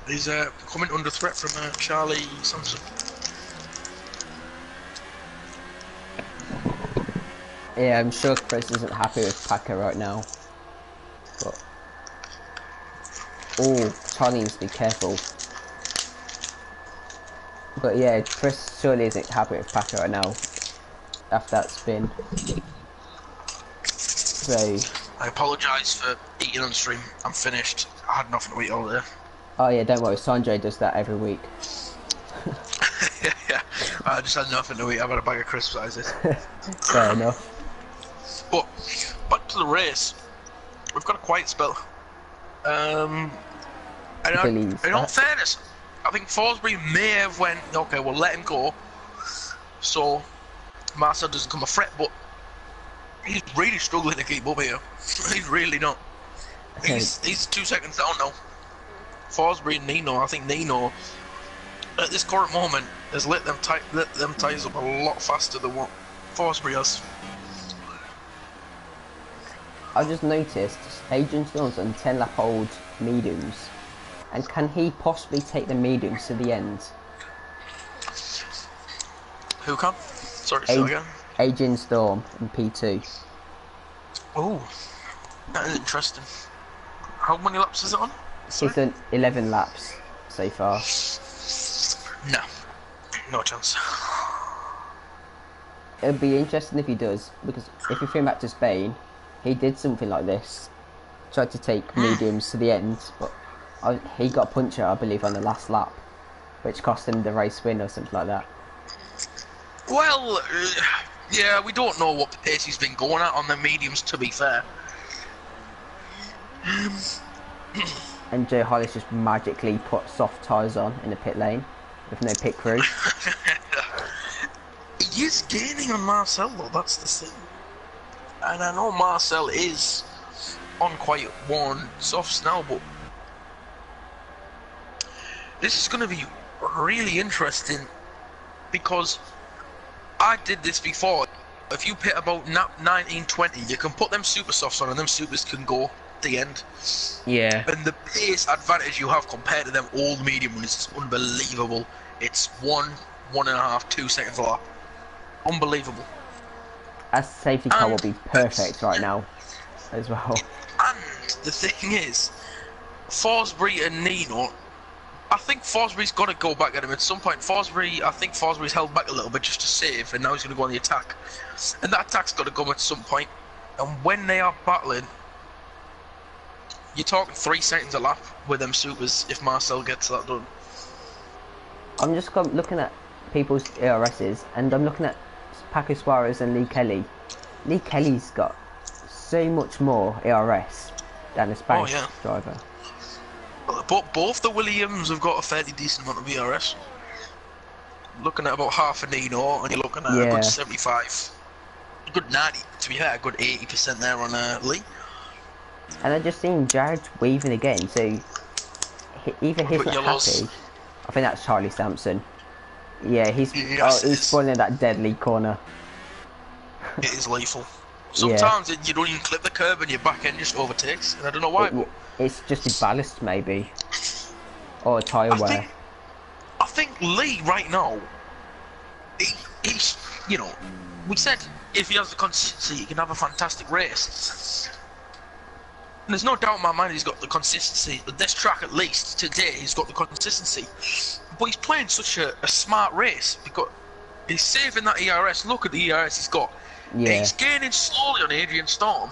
is coming under threat from Charlie Sampson. Yeah, I'm sure Chris isn't happy with Packer right now. But oh, Charlie needs to be careful. But yeah, Chris surely isn't happy with Packer right now after that spin. So I apologise for eating on stream. I'm finished. I had nothing to eat all day. oh yeah, don't worry, Sanjay does that every week. Yeah, I just had nothing to eat. I've had a bag of crisps as is. Fair enough. But back to the race. We've got a quiet spell. And in all fairness, I think Forsberry may have went, okay, we'll let him go, so Marcel doesn't come a threat, but he's really struggling to keep up here. He's really not. He's 2 seconds down now. Forsberry and Nino, I think Nino, at this current moment, has lit them ties up a lot faster than what Forsberry has. I just noticed Adrian Storm's on 10-lap old mediums, and can he possibly take the mediums to the end? Who can? Sorry, say again. Adrian Storm in P2. Oh, that is interesting. How many laps is it on? Sorry? He's done 11 laps so far. No chance. It'd be interesting if he does, because if you think back to Spain, he did something like this. Tried to take mediums to the end, but he got a puncher, I believe, on the last lap, which cost him the race win or something like that. Well, yeah, we don't know what pace he's been going at on the mediums, to be fair. And Joe Hollis just magically put soft tyres on in the pit lane with no pit crew. He is gaining on Marcel, though, that's the thing. And I know Marcel is on quite worn softs now, but this is going to be really interesting because I did this before. If you pit about 19-20, you can put them super softs on and them supers can go the end. Yeah. And the pace advantage you have compared to them old medium ones is unbelievable. It's 1.5, 2 seconds a lap. Unbelievable. A safety car will be perfect right now as well. And the thing is, Forsberry and Nino, I think Forsberry's got to go back at him at some point. I think Forsberry's held back a little bit just to save, and now he's going to go on the attack. And that attack's got to come at some point. And when they are battling, you're talking 3 seconds a lap with them supers if Marcel gets that done. I'm just looking at people's ERSs, and I'm looking at Paco Suarez and Lee Kelly. Lee Kelly's got so much more ERS than a Spanish driver. But both the Williams have got a fairly decent amount of ERS. Looking at about half a Nino, and you're looking at a good 75, a good 90, to be fair, a good 80% there on Lee. And I just seen Jared weaving again, so either he's not happy. I think that's Charlie Sampson. Yeah, he's spoiling that deadly corner. It is lethal. Sometimes you don't even clip the curb and your back end just overtakes, and I don't know why. It's just his ballast, maybe, or a tyre wear. I think Lee right now, he's, you know, we said if he has the consistency, he can have a fantastic race. And there's no doubt in my mind he's got the consistency. But this track, at least today, he's got the consistency. But he's playing such a smart race because he's saving that ERS. Look at the ERS he's got. Yeah. He's gaining slowly on Adrian Storm.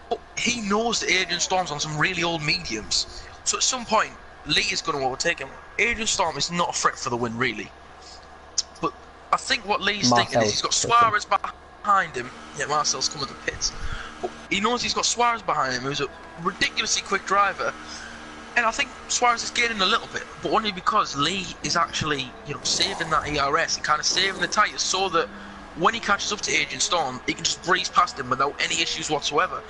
But he knows that Adrian Storm's on some really old mediums. So at some point, Lee is going to overtake him. Adrian Storm is not a threat for the win, really. But I think what Lee's thinking is he's got Suarez behind him. Yeah, Marcel's coming to the pits. But he knows he's got Suarez behind him, who's a ridiculously quick driver. And I think Suarez is gaining a little bit, but only because Lee is actually, you know, saving that ERS and kind of saving the tyres so that when he catches up to Adrian Storm, he can just breeze past him without any issues whatsoever.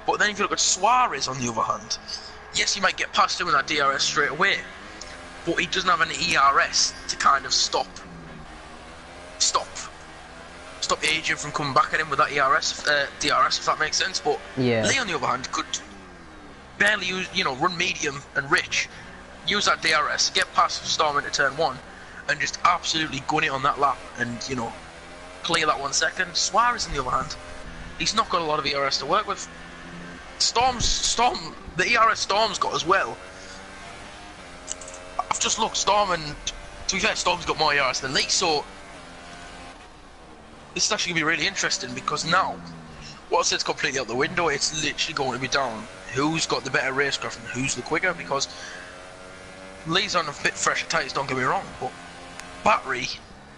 But then if you look at Suarez on the other hand, yes, he might get past him with that DRS straight away, but he doesn't have an ERS to kind of stop Adrian from coming back at him with that DRS, if that makes sense. But Yeah. Lee, on the other hand, could barely use, run medium and rich, use that DRS, get past Storm into turn 1, and just absolutely gun it on that lap, and clear that 1 second. Suarez, on the other hand, he's not got a lot of ERS to work with. The ERS Storm's got as well. I've just looked, Storm, and to be fair, Storm's got more ERS than Lee, so this is actually going to be really interesting, because now, whilst it's completely out the window, it's literally going to be down who's got the better racecraft and who's the quicker, because Lee's on a bit fresher tyres, don't get me wrong, but battery,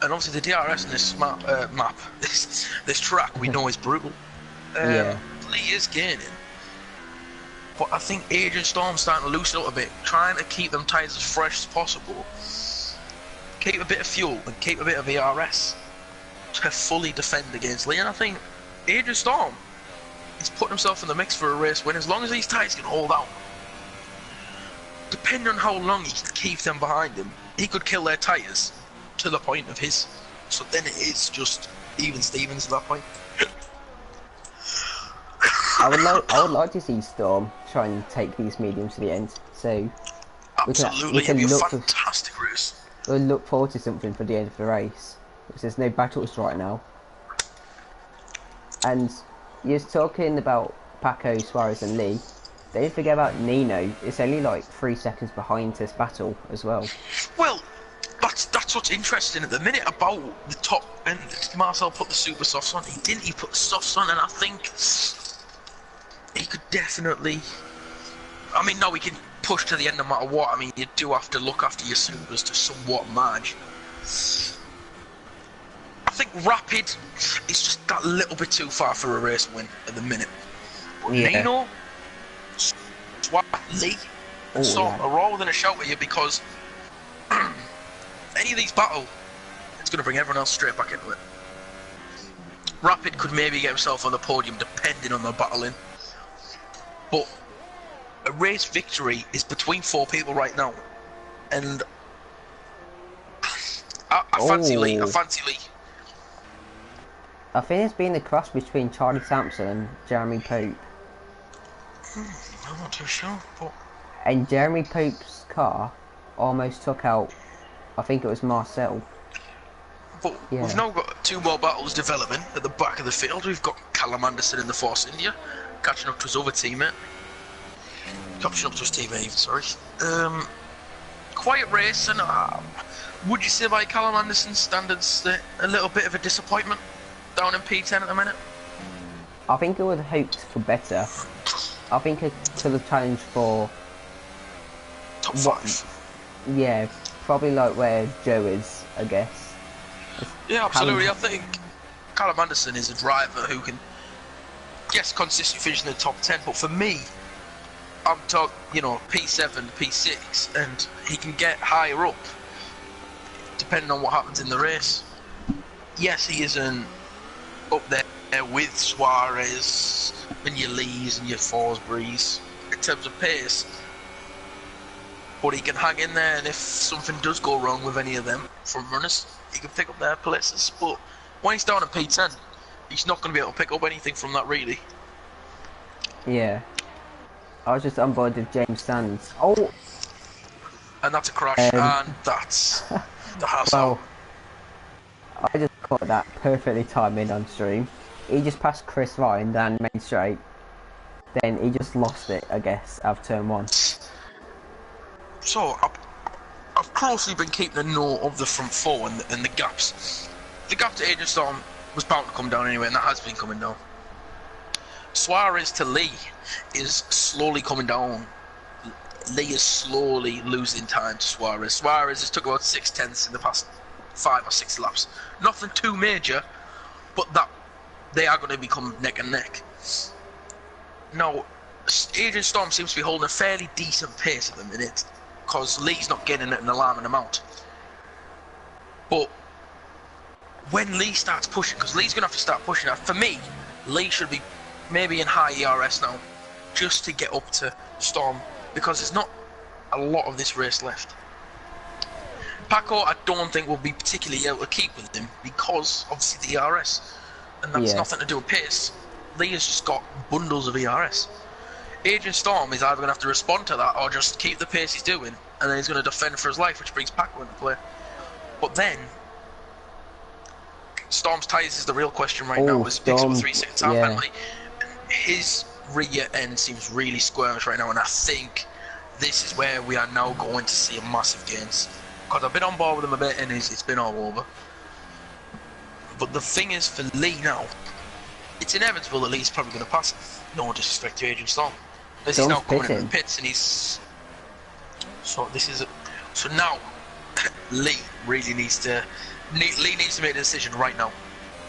and obviously the DRS in this this track, we know is brutal. Yeah. Lee is gaining. But I think Adrian Storm's starting to loosen up a bit, trying to keep them tyres as fresh as possible. Keep a bit of fuel and keep a bit of ERS to fully defend against Lee. And I think Adrian Storm is putting himself in the mix for a race win, as long as these tyres can hold out. Depending on how long he can keep them behind him, he could kill their tyres to the point of his. So then it is just even Stevens at that point. I would like to see Storm try and take these mediums to the end. So absolutely, we can it'd be a look fantastic race. We'll look forward to something for the end of the race, because there's no battles right now. And you're talking about Paco, Suarez and Lee. Don't forget about Nino. It's only like 3 seconds behind this battle as well. Well, that's what's interesting at the minute about the top. And Marcel put the super softs on. He didn't. He put the softs on, and I think he could definitely. I mean, no, he can push to the end no matter what. I mean, you do have to look after your supers to somewhat merge. I think Rapid is just that little bit too far for a race win at the minute. But Yeah. Nino, Lee, and Storm are all within a shout of you, because any of these battle, it's going to bring everyone else straight back into it. Rapid could maybe get himself on the podium depending on the battling, but a race victory is between 4 people right now, and I fancy Lee. I fancy Lee. I think it's been the cross between Charlie Sampson and Jeremy Pope. I'm not too sure, but And Jeremy Pope's car almost took out, I think it was Marcel. But Yeah. we've now got 2 more battles developing at the back of the field. We've got Callum Anderson in the Force India, catching up to his other teammate. Catching up to his teammate, sorry. Quiet race, and would you say by Callum Anderson's standards that a little bit of a disappointment down in P10 at the minute? I think I would have hoped for better. I think it could have challenged for, Top 5. yeah, probably like where Joe is, I guess. Yeah, absolutely. I think Callum Anderson is a driver who can, yes, consistently finish in the top 10, but for me, I'm talking, P7, P6, and he can get higher up depending on what happens in the race. Yes, he isn't up there with Suarez and your Lees and your Forsberries in terms of pace, but he can hang in there, and if something does go wrong with any of them front runners, he can pick up their places. But when he's down in P10, he's not going to be able to pick up anything from that, really. Yeah. I was just on board with James Sands. Oh! And that's a crash, and that's the hassle. Well, I just caught that perfectly timed in on stream. He just passed Chris Ryan down main straight. Then he just lost it, I guess, out of turn 1. So, I've closely been keeping a note of the front 4 and the gaps. The gap to Adrian Storm was bound to come down anyway, and that has been coming down. Suarez to Lee is slowly coming down. Lee is slowly losing time to Suarez. Suarez has took about 6/10 in the past 5 or 6 laps. Nothing too major, but that they are going to become neck and neck. Now, Adrian Storm seems to be holding a fairly decent pace at the minute, because Lee's not getting an alarming amount. But when Lee starts pushing, because Lee's going to have to start pushing, for me, Lee should be maybe in high ERS now, just to get up to Storm because there's not a lot of this race left. Paco, I don't think will be particularly able to keep with him because obviously the ERS, and that's nothing to do with pace. Lee has just got bundles of ERS. Agent Storm is either going to have to respond to that or just keep the pace he's doing, and then he's going to defend for his life, which brings Paco into play. But then, Storm's tyres is the real question right now. As picks up a 3-second time penalty, his rear end seems really squirmish right now, and I think this is where we are now going to see a massive gains. Because I've been on board with him a bit, and it's been all over. But the thing is, for Lee now, it's inevitable that Lee's probably going to pass him. No disrespect to Agent Storm. This is now coming in the pits, and he's... So this is... So now, Lee really needs to... Lee needs to make a decision right now.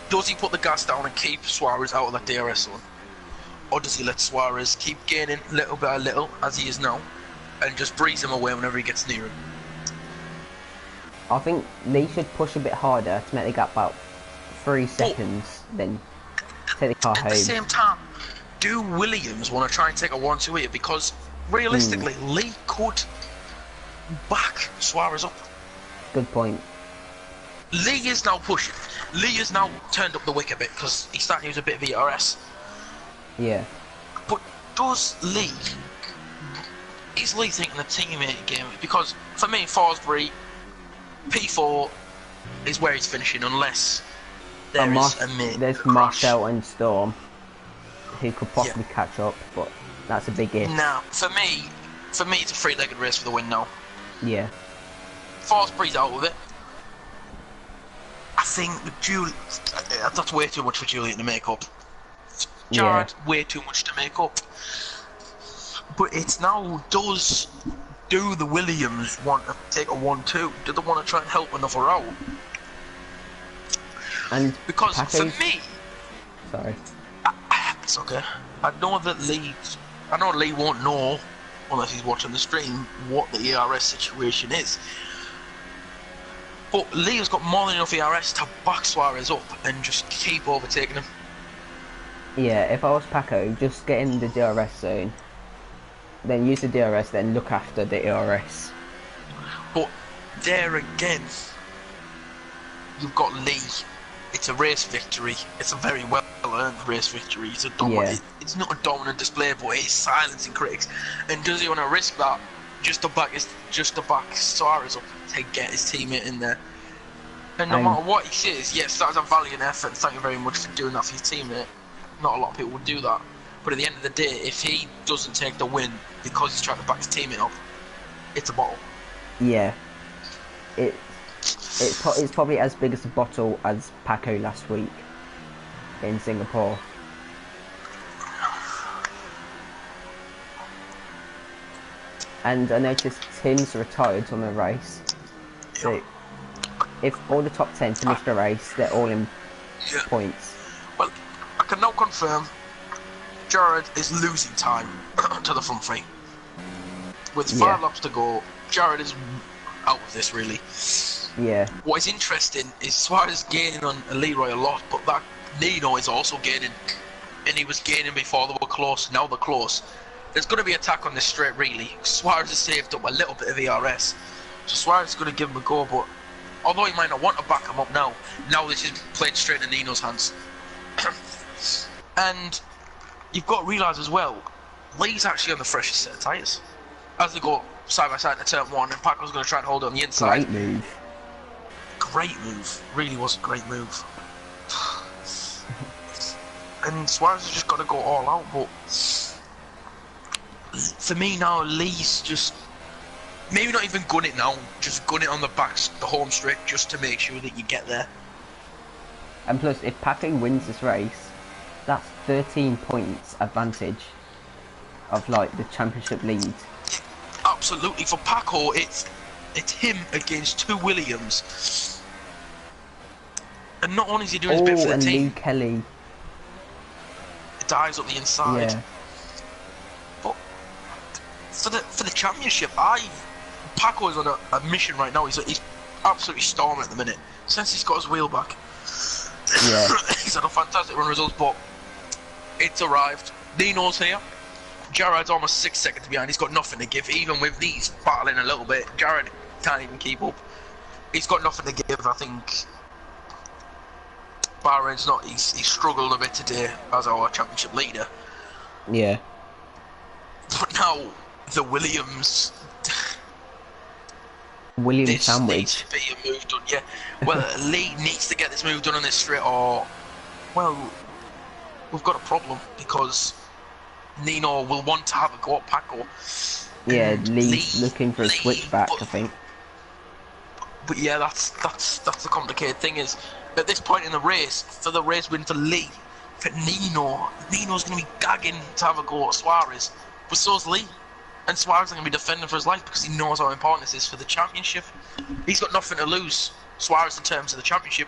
Does he put the gas down and keep Suarez out of that DRS zone? Or does he let Suarez keep gaining little by little, as he is now, and just breeze him away whenever he gets near him? I think Lee should push a bit harder to make the gap about 3 seconds, then take the car home. At the same time, do Williams want to try and take a 1-2 here? Because realistically, Lee could back Suarez up. Good point. Lee is now pushing. Lee has now turned up the wick a bit because he's starting to use a bit of ERS. Yeah. But does Lee... Is Lee thinking the teammate game? Because for me, Forsberry, P4 is where he's finishing unless there is a mid There's crash. Marcel and Storm who could possibly catch up, but that's a big if. Nah, for me it's a three-legged race for the win now. Yeah. Forsberry's out with it. I think that's way too much for Julian to make up. Jared, way too much to make up. But it's now, do the Williams want to take a 1-2? Do they want to try and help another out? And because for me... Sorry. It's okay. I know Lee won't know, unless he's watching the stream, what the ERS situation is. But Lee has got more than enough ERS to back Suarez up and just keep overtaking him. Yeah, if I was Paco, just get in the DRS zone, then use the DRS, then look after the ERS. But there again, you've got Lee. It's a race victory. It's a very well-earned race victory. It's not a dominant display, but it's silencing critics. And does he want to risk that just to back Suarez up to get his teammate in there? And no matter what he says, yes, that was a valiant effort. Thank you very much for doing that for your teammate. Not a lot of people would do that. But at the end of the day, if he doesn't take the win because he's trying to back his teammate up, it's a bottle. Yeah. It's probably as big as a bottle as Paco last week in Singapore. And I noticed Tim's retired on the race. So if all the top 10 finish the race, they're all in points. Well, I can now confirm Jared is losing time to the front three. With 5 laps to go, Jared is out of this really. Yeah. What is interesting is Suarez gaining on Leroy a lot, but that Nino is also gaining. And he was gaining before they were close, now they're close. There's going to be attack on this straight really. Suarez has saved up a little bit of ERS. So Suarez is going to give him a go, but although he might not want to back him up now this is played straight in Nino's hands. And you've got to realise as well, Lee's actually on the freshest set of tyres. As they go side by side to turn 1, and Paco's going to try and hold it on the inside. Great move. Great move. Really was a great move. And Suarez has just got to go all out, but for me now, Lee's just maybe not even gun it now, just gun it on the home straight, just to make sure that you get there. And plus, if Paco wins this race, that's 13 points advantage of like the championship lead. Absolutely, for Paco, it's him against 2 Williams, and not only is he doing his bit for the team, Lee Kelly dives up the inside. Yeah. But for the championship, Paco is on a mission right now. He's absolutely storming at the minute since he's got his wheel back. Yeah. He's had a fantastic run of results, but it's arrived. Nino's here. Jared's almost 6 seconds behind. He's got nothing to give. Even with these battling a little bit, Jared can't even keep up. He's got nothing to give. I think Bahrain's not. He's struggled a bit today as our championship leader. Yeah. But now the Williams sandwich. Needs to be a move done. Yeah. Well, Lee needs to get this move done on this straight, or well, we've got a problem because Nino will want to have a go at Paco. Yeah, Lee's looking for a switchback, I think. But yeah, that's the complicated thing is at this point in the race, for the race win for Lee, for Nino's going to be gagging to have a go at Suarez, but so's Lee. And Suarez is going to be defending for his life because he knows how important this is for the championship. He's got nothing to lose, Suarez, in terms of the championship.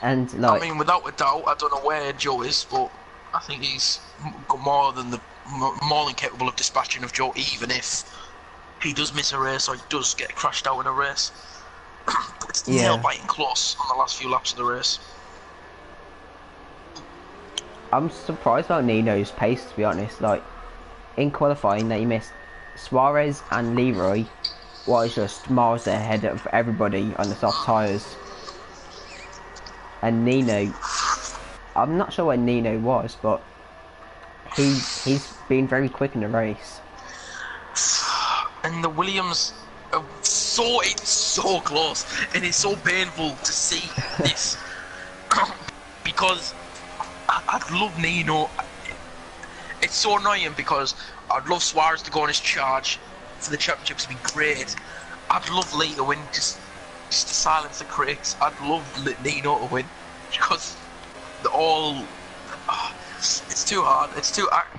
And like, I mean, without a doubt, I don't know where Joe is, but I think he's more than capable of dispatching of Joe, even if he does miss a race or he does get crashed out in a race. But it's nail-biting close on the last few laps of the race. I'm surprised about Nino's pace, to be honest. Like, in qualifying, they missed Suarez and Leroy was just miles ahead of everybody on the soft tyres. And Nino, I'm not sure where Nino was, but he's been very quick in the race. And the Williams, it's so close, and it's so painful to see this because I'd love Nino. It's so annoying because I'd love Suarez to go on his charge for the championship to be great. I'd love Lee to win just to silence the critics. I'd love Nino to win because they're all. It's too hard.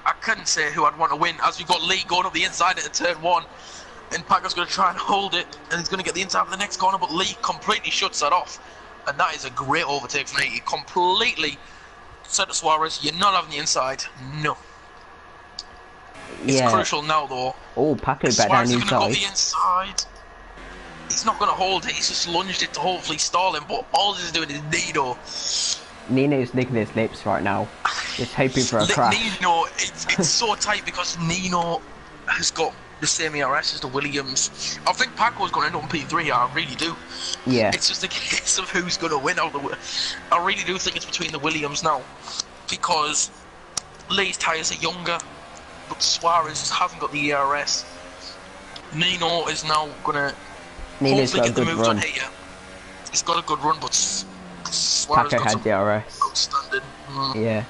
I couldn't say who I'd want to win as we got Lee going up the inside into turn 1, and Paco's going to try and hold it, and he's going to get the inside of the next corner, but Lee completely shuts that off, and that is a great overtake for me. He completely said to Suarez, "You're not having the inside." No. It's crucial now, though. Oh, Paco back down inside. Go the inside. inside. He's not going to hold it. He's just lunged it to hopefully stall him. But all he's doing is Nino. Nino's licking his lips right now. Just hoping for a crash. Nino, it's so tight because Nino has got the same ERS as the Williams. I think Paco's going to end up in P3. I really do. Yeah. It's just a case of who's going to win out of the. I really do think it's between the Williams now, because Lee's tyres are younger. But Suarez hasn't got the ERS. Nino is now gonna hopefully get the moves on here. He's got a good run, but Suarez Paco had the ERS. Outstanding. Yeah.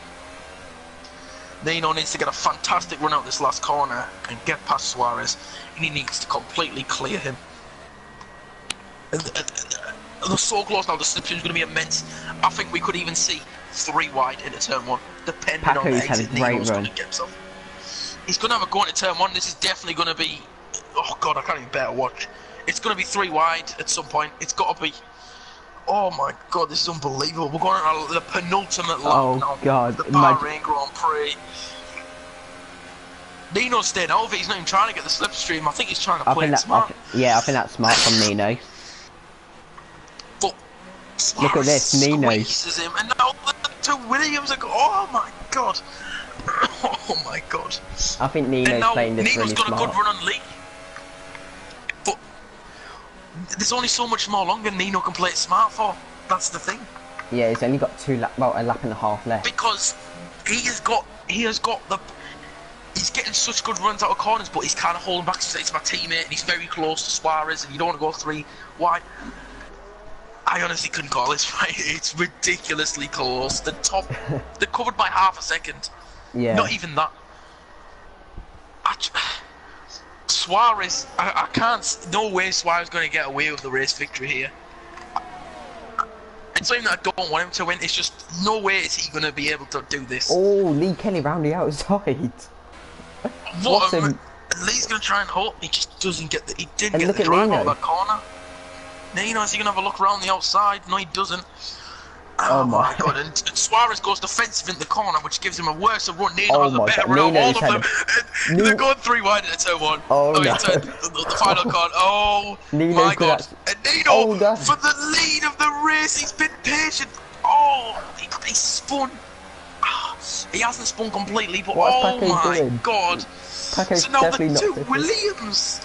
Nino needs to get a fantastic run out this last corner and get past Suarez, and he needs to completely clear him. And they're so close now. The slipstream's going to be immense. I think we could even see 3 wide into turn 1, depending Paco's on the had a exit great Nino's run. going to get himself. He's going to have a go into turn 1. This is definitely going to be... Oh, God, I can't even bear to watch. It's going to be 3 wide at some point. It's got to be... Oh, my God, this is unbelievable. We're going on the penultimate lap now. God. The Bahrain Grand Prix. Nino's staying out of it. He's not even trying to get the slipstream. I think he's trying to play it smart. I think that's smart from Nino. But look at this, Nino. Him, and now the 2 Williams are... Oh, my God. Oh my God! I think Nino's playing this really smart. Nino's got a good run on Lee, but there's only so much more longer Nino can play it smart for. That's the thing. Yeah, he's only got a lap and a half left. Because he's getting such good runs out of corners, but he's kind of holding back. It's my teammate, and he's very close to Suarez, and you don't want to go 3 wide. I honestly couldn't call this right. It's ridiculously close. They're covered by half a second. Yeah. Not even that. Suarez, I can't. No way Suarez is going to get away with the race victory here. It's not even that I don't want him to win. It's just no way is he going to be able to do this. Oh, Lee Kelly round the outside. What Lee's going to try and hold. He just doesn't get the. He didn't get the drive out of that corner. Nino, is he going to have a look around the outside? No, he doesn't. Oh my God! And Suarez goes defensive in the corner, which gives him a worse run. Nino has a better run out of all of them. They're going 3 wide into turn 1. Oh no! The final corner. Oh my God! And Nino for the lead of the race. He's been patient. Oh, he spun. He hasn't spun completely, but What's oh Paco my doing? god. Paco's So now the definitely not two fitting. Williams,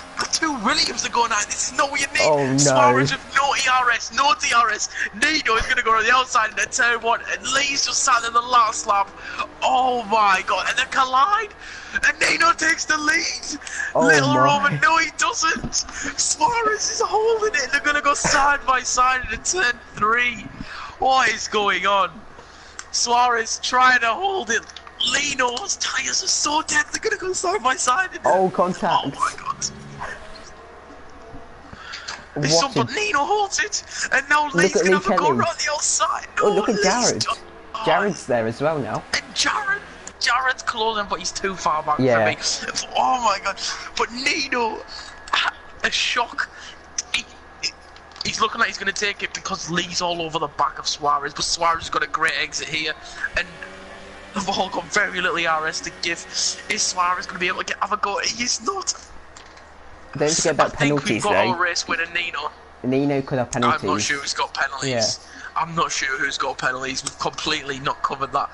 are going out. This is not what you need. Oh, no. Suarez with no ERS, no DRS. Nino is going to go on the outside in the turn one, and Lee's just sat in the last lap. Oh my god, and they collide. And Nino takes the lead. Oh Little my. Roman, no he doesn't. Suarez is holding it. They're going to go side by side in the turn 3. What is going on? Suarez trying to hold it. Lino's tyres are so dead, they're gonna go side by side. Oh, contact. Oh my god. It's What but Nino holds it, and now Lee's gonna have to go around the outside. No, Oh, look at Jared. Oh, Jared's there as well now. And Jared's closing, but he's too far back Yeah. for me. Oh my god. But Nino, a shock. He's looking like he's going to take it because Lee's all over the back of Suarez, but Suarez has got a great exit here, and they've all got very little ERS to give. Is Suarez going to be able to have a go? He is not. Don't forget about I think we've penalties, got though. our race winner, Nino. Nino could have penalties. I'm not sure who's got penalties. Yeah. I'm not sure who's got penalties. We've completely not covered that.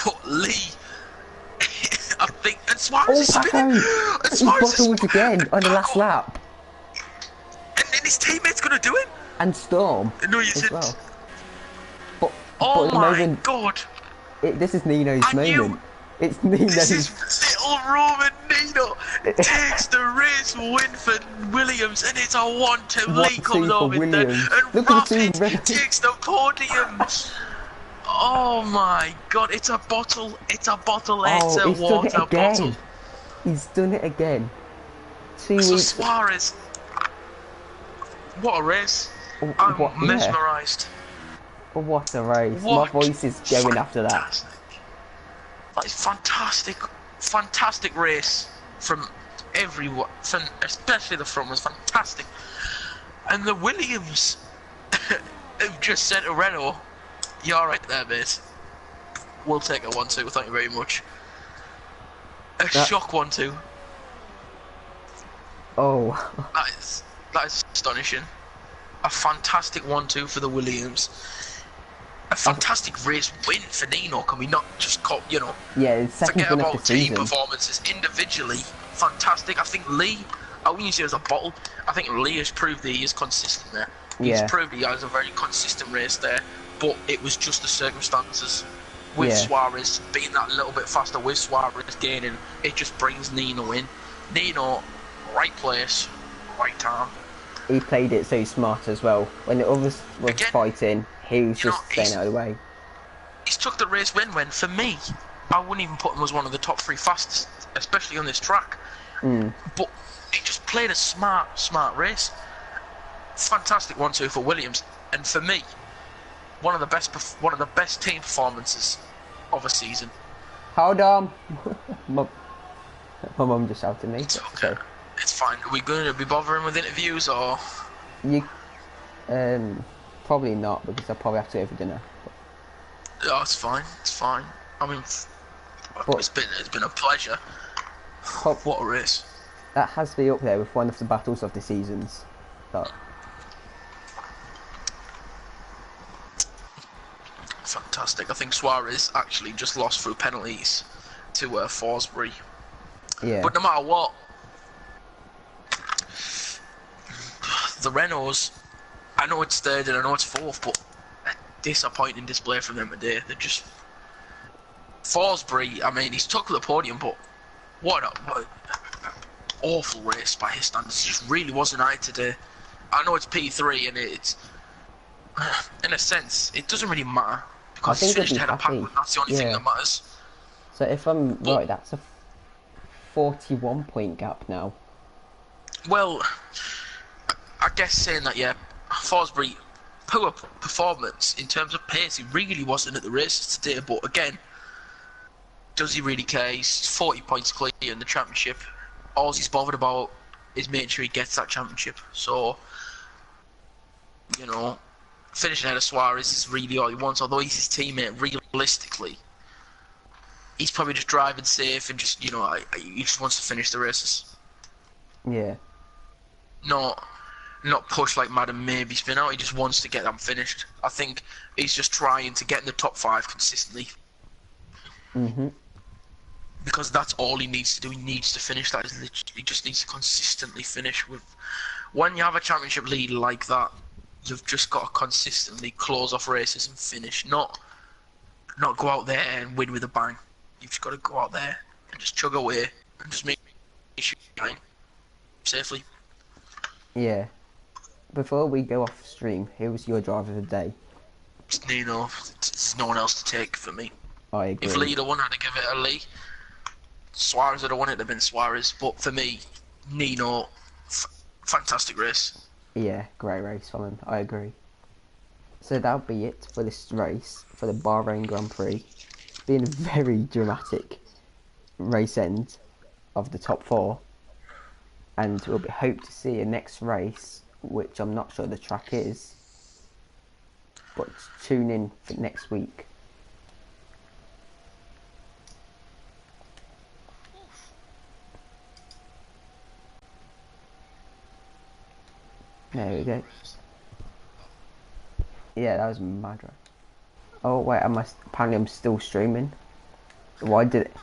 But Lee, I think, and Suarez is Paco! spinning. And He Suarez is bottled again on the last lap. And then his teammate's going to do it. And Storm No, you as said. well. But Oh at the my moment, god. this is Nino's I knew- moment. It's Nino's. This is little Roman Nino takes the race win for Williams, and it's a 1-2. Lee 1-2 comes for over there, Williams. and Look at the Rapid two red- takes the podium. Oh my god, it's a bottle, it's a Oh, water he's done it bottle. again. He's done it again. 2 So weeks. Suarez, what a race. Oh, I'm what- yeah. mesmerised. What a race. What My voice is going after that. fantastic. That is fantastic, fantastic race from everyone, especially the front was fantastic. And the Williams have just said to Renault, "You're alright there, mate. We'll take a 1-2, thank you very much." A shock 1-2. Oh. That is astonishing. A fantastic 1-2 for the Williams. A fantastic race win for Nino. Can we not just call, Yeah, it's second forget win of about the team season. performances? Individually, fantastic. I think Lee, I wouldn't use it as a bottle. I think Lee has proved that he is consistent there. He's Yeah. proved he has a very consistent race there, but it was just the circumstances. With Yeah. Suarez being that little bit faster, with Suarez gaining, it just brings Nino in. Nino, right place, right time. He played it so smart as well. When the others were Again, fighting, he was you just know, staying he's- out of the way. He's took the race win. For me, I wouldn't even put him as one of the top 3 fastest, especially on this track. But he just played a smart race. Fantastic 1-2 for Williams, and for me, one of the best team performances of a season. Hold on. my mum just shouted me. It's okay. It's fine. Are we going to be bothering with interviews or? You, probably not, because I'll probably have to go for dinner. Oh, it's fine. It's fine. I mean, But- it's been a pleasure. What a race. That has to be up there with one of the battles of the seasons. But Fantastic. I think Suarez actually just lost through penalties to Forsberry. yeah, But no matter what, the Renaults, I know it's third and I know it's fourth, but a disappointing display from them today. They're just... Forsberry, I mean, he's took the podium, but what an awful race by his standards. It just really wasn't high today. I know it's P3 and it's... In a sense, it doesn't really matter. Because I he's think finished they'd ahead be of Pac, happy. that's the only thing Yeah. that matters. so if I'm Well- right, that's a 41 point gap now. Well, I guess saying that, yeah, Forsberry, poor performance in terms of pace. He really wasn't at the races today, but again, does he really care? He's 40 points clear in the championship. All he's bothered about is making sure he gets that championship. So, finishing ahead of Suarez is really all he wants, although he's his teammate. Realistically, he's probably just driving safe and just, he just wants to finish the races. Yeah, Not push like Madden maybe spin out. He just wants to get them finished. I think he's just trying to get in the top 5 consistently. Mhm. because that's all he needs to do. He needs to finish. That is literally, he just needs to consistently finish. With when you have a championship lead like that, you've just got to consistently close off races and finish. Not go out there and win with a bang. You've just got to go out there and just chug away and just make sure you shine safely. Yeah. Before we go off stream, who was your driver of the day? Just, there's no one else to take for me. I If agree. Lee had won, I'd give it a Lee. Suarez would have won, it'd have been Suarez. But for me, Nino, fantastic race. Yeah, great race from him. I agree. So that'll be it for this race for the Bahrain Grand Prix. It's been a very dramatic race end of the top four, and we'll hope to see a next race, which I'm not sure the track is, but tune in for next week. There we go. Yeah, that was mad. Oh wait, apparently I'm still streaming. Why did it?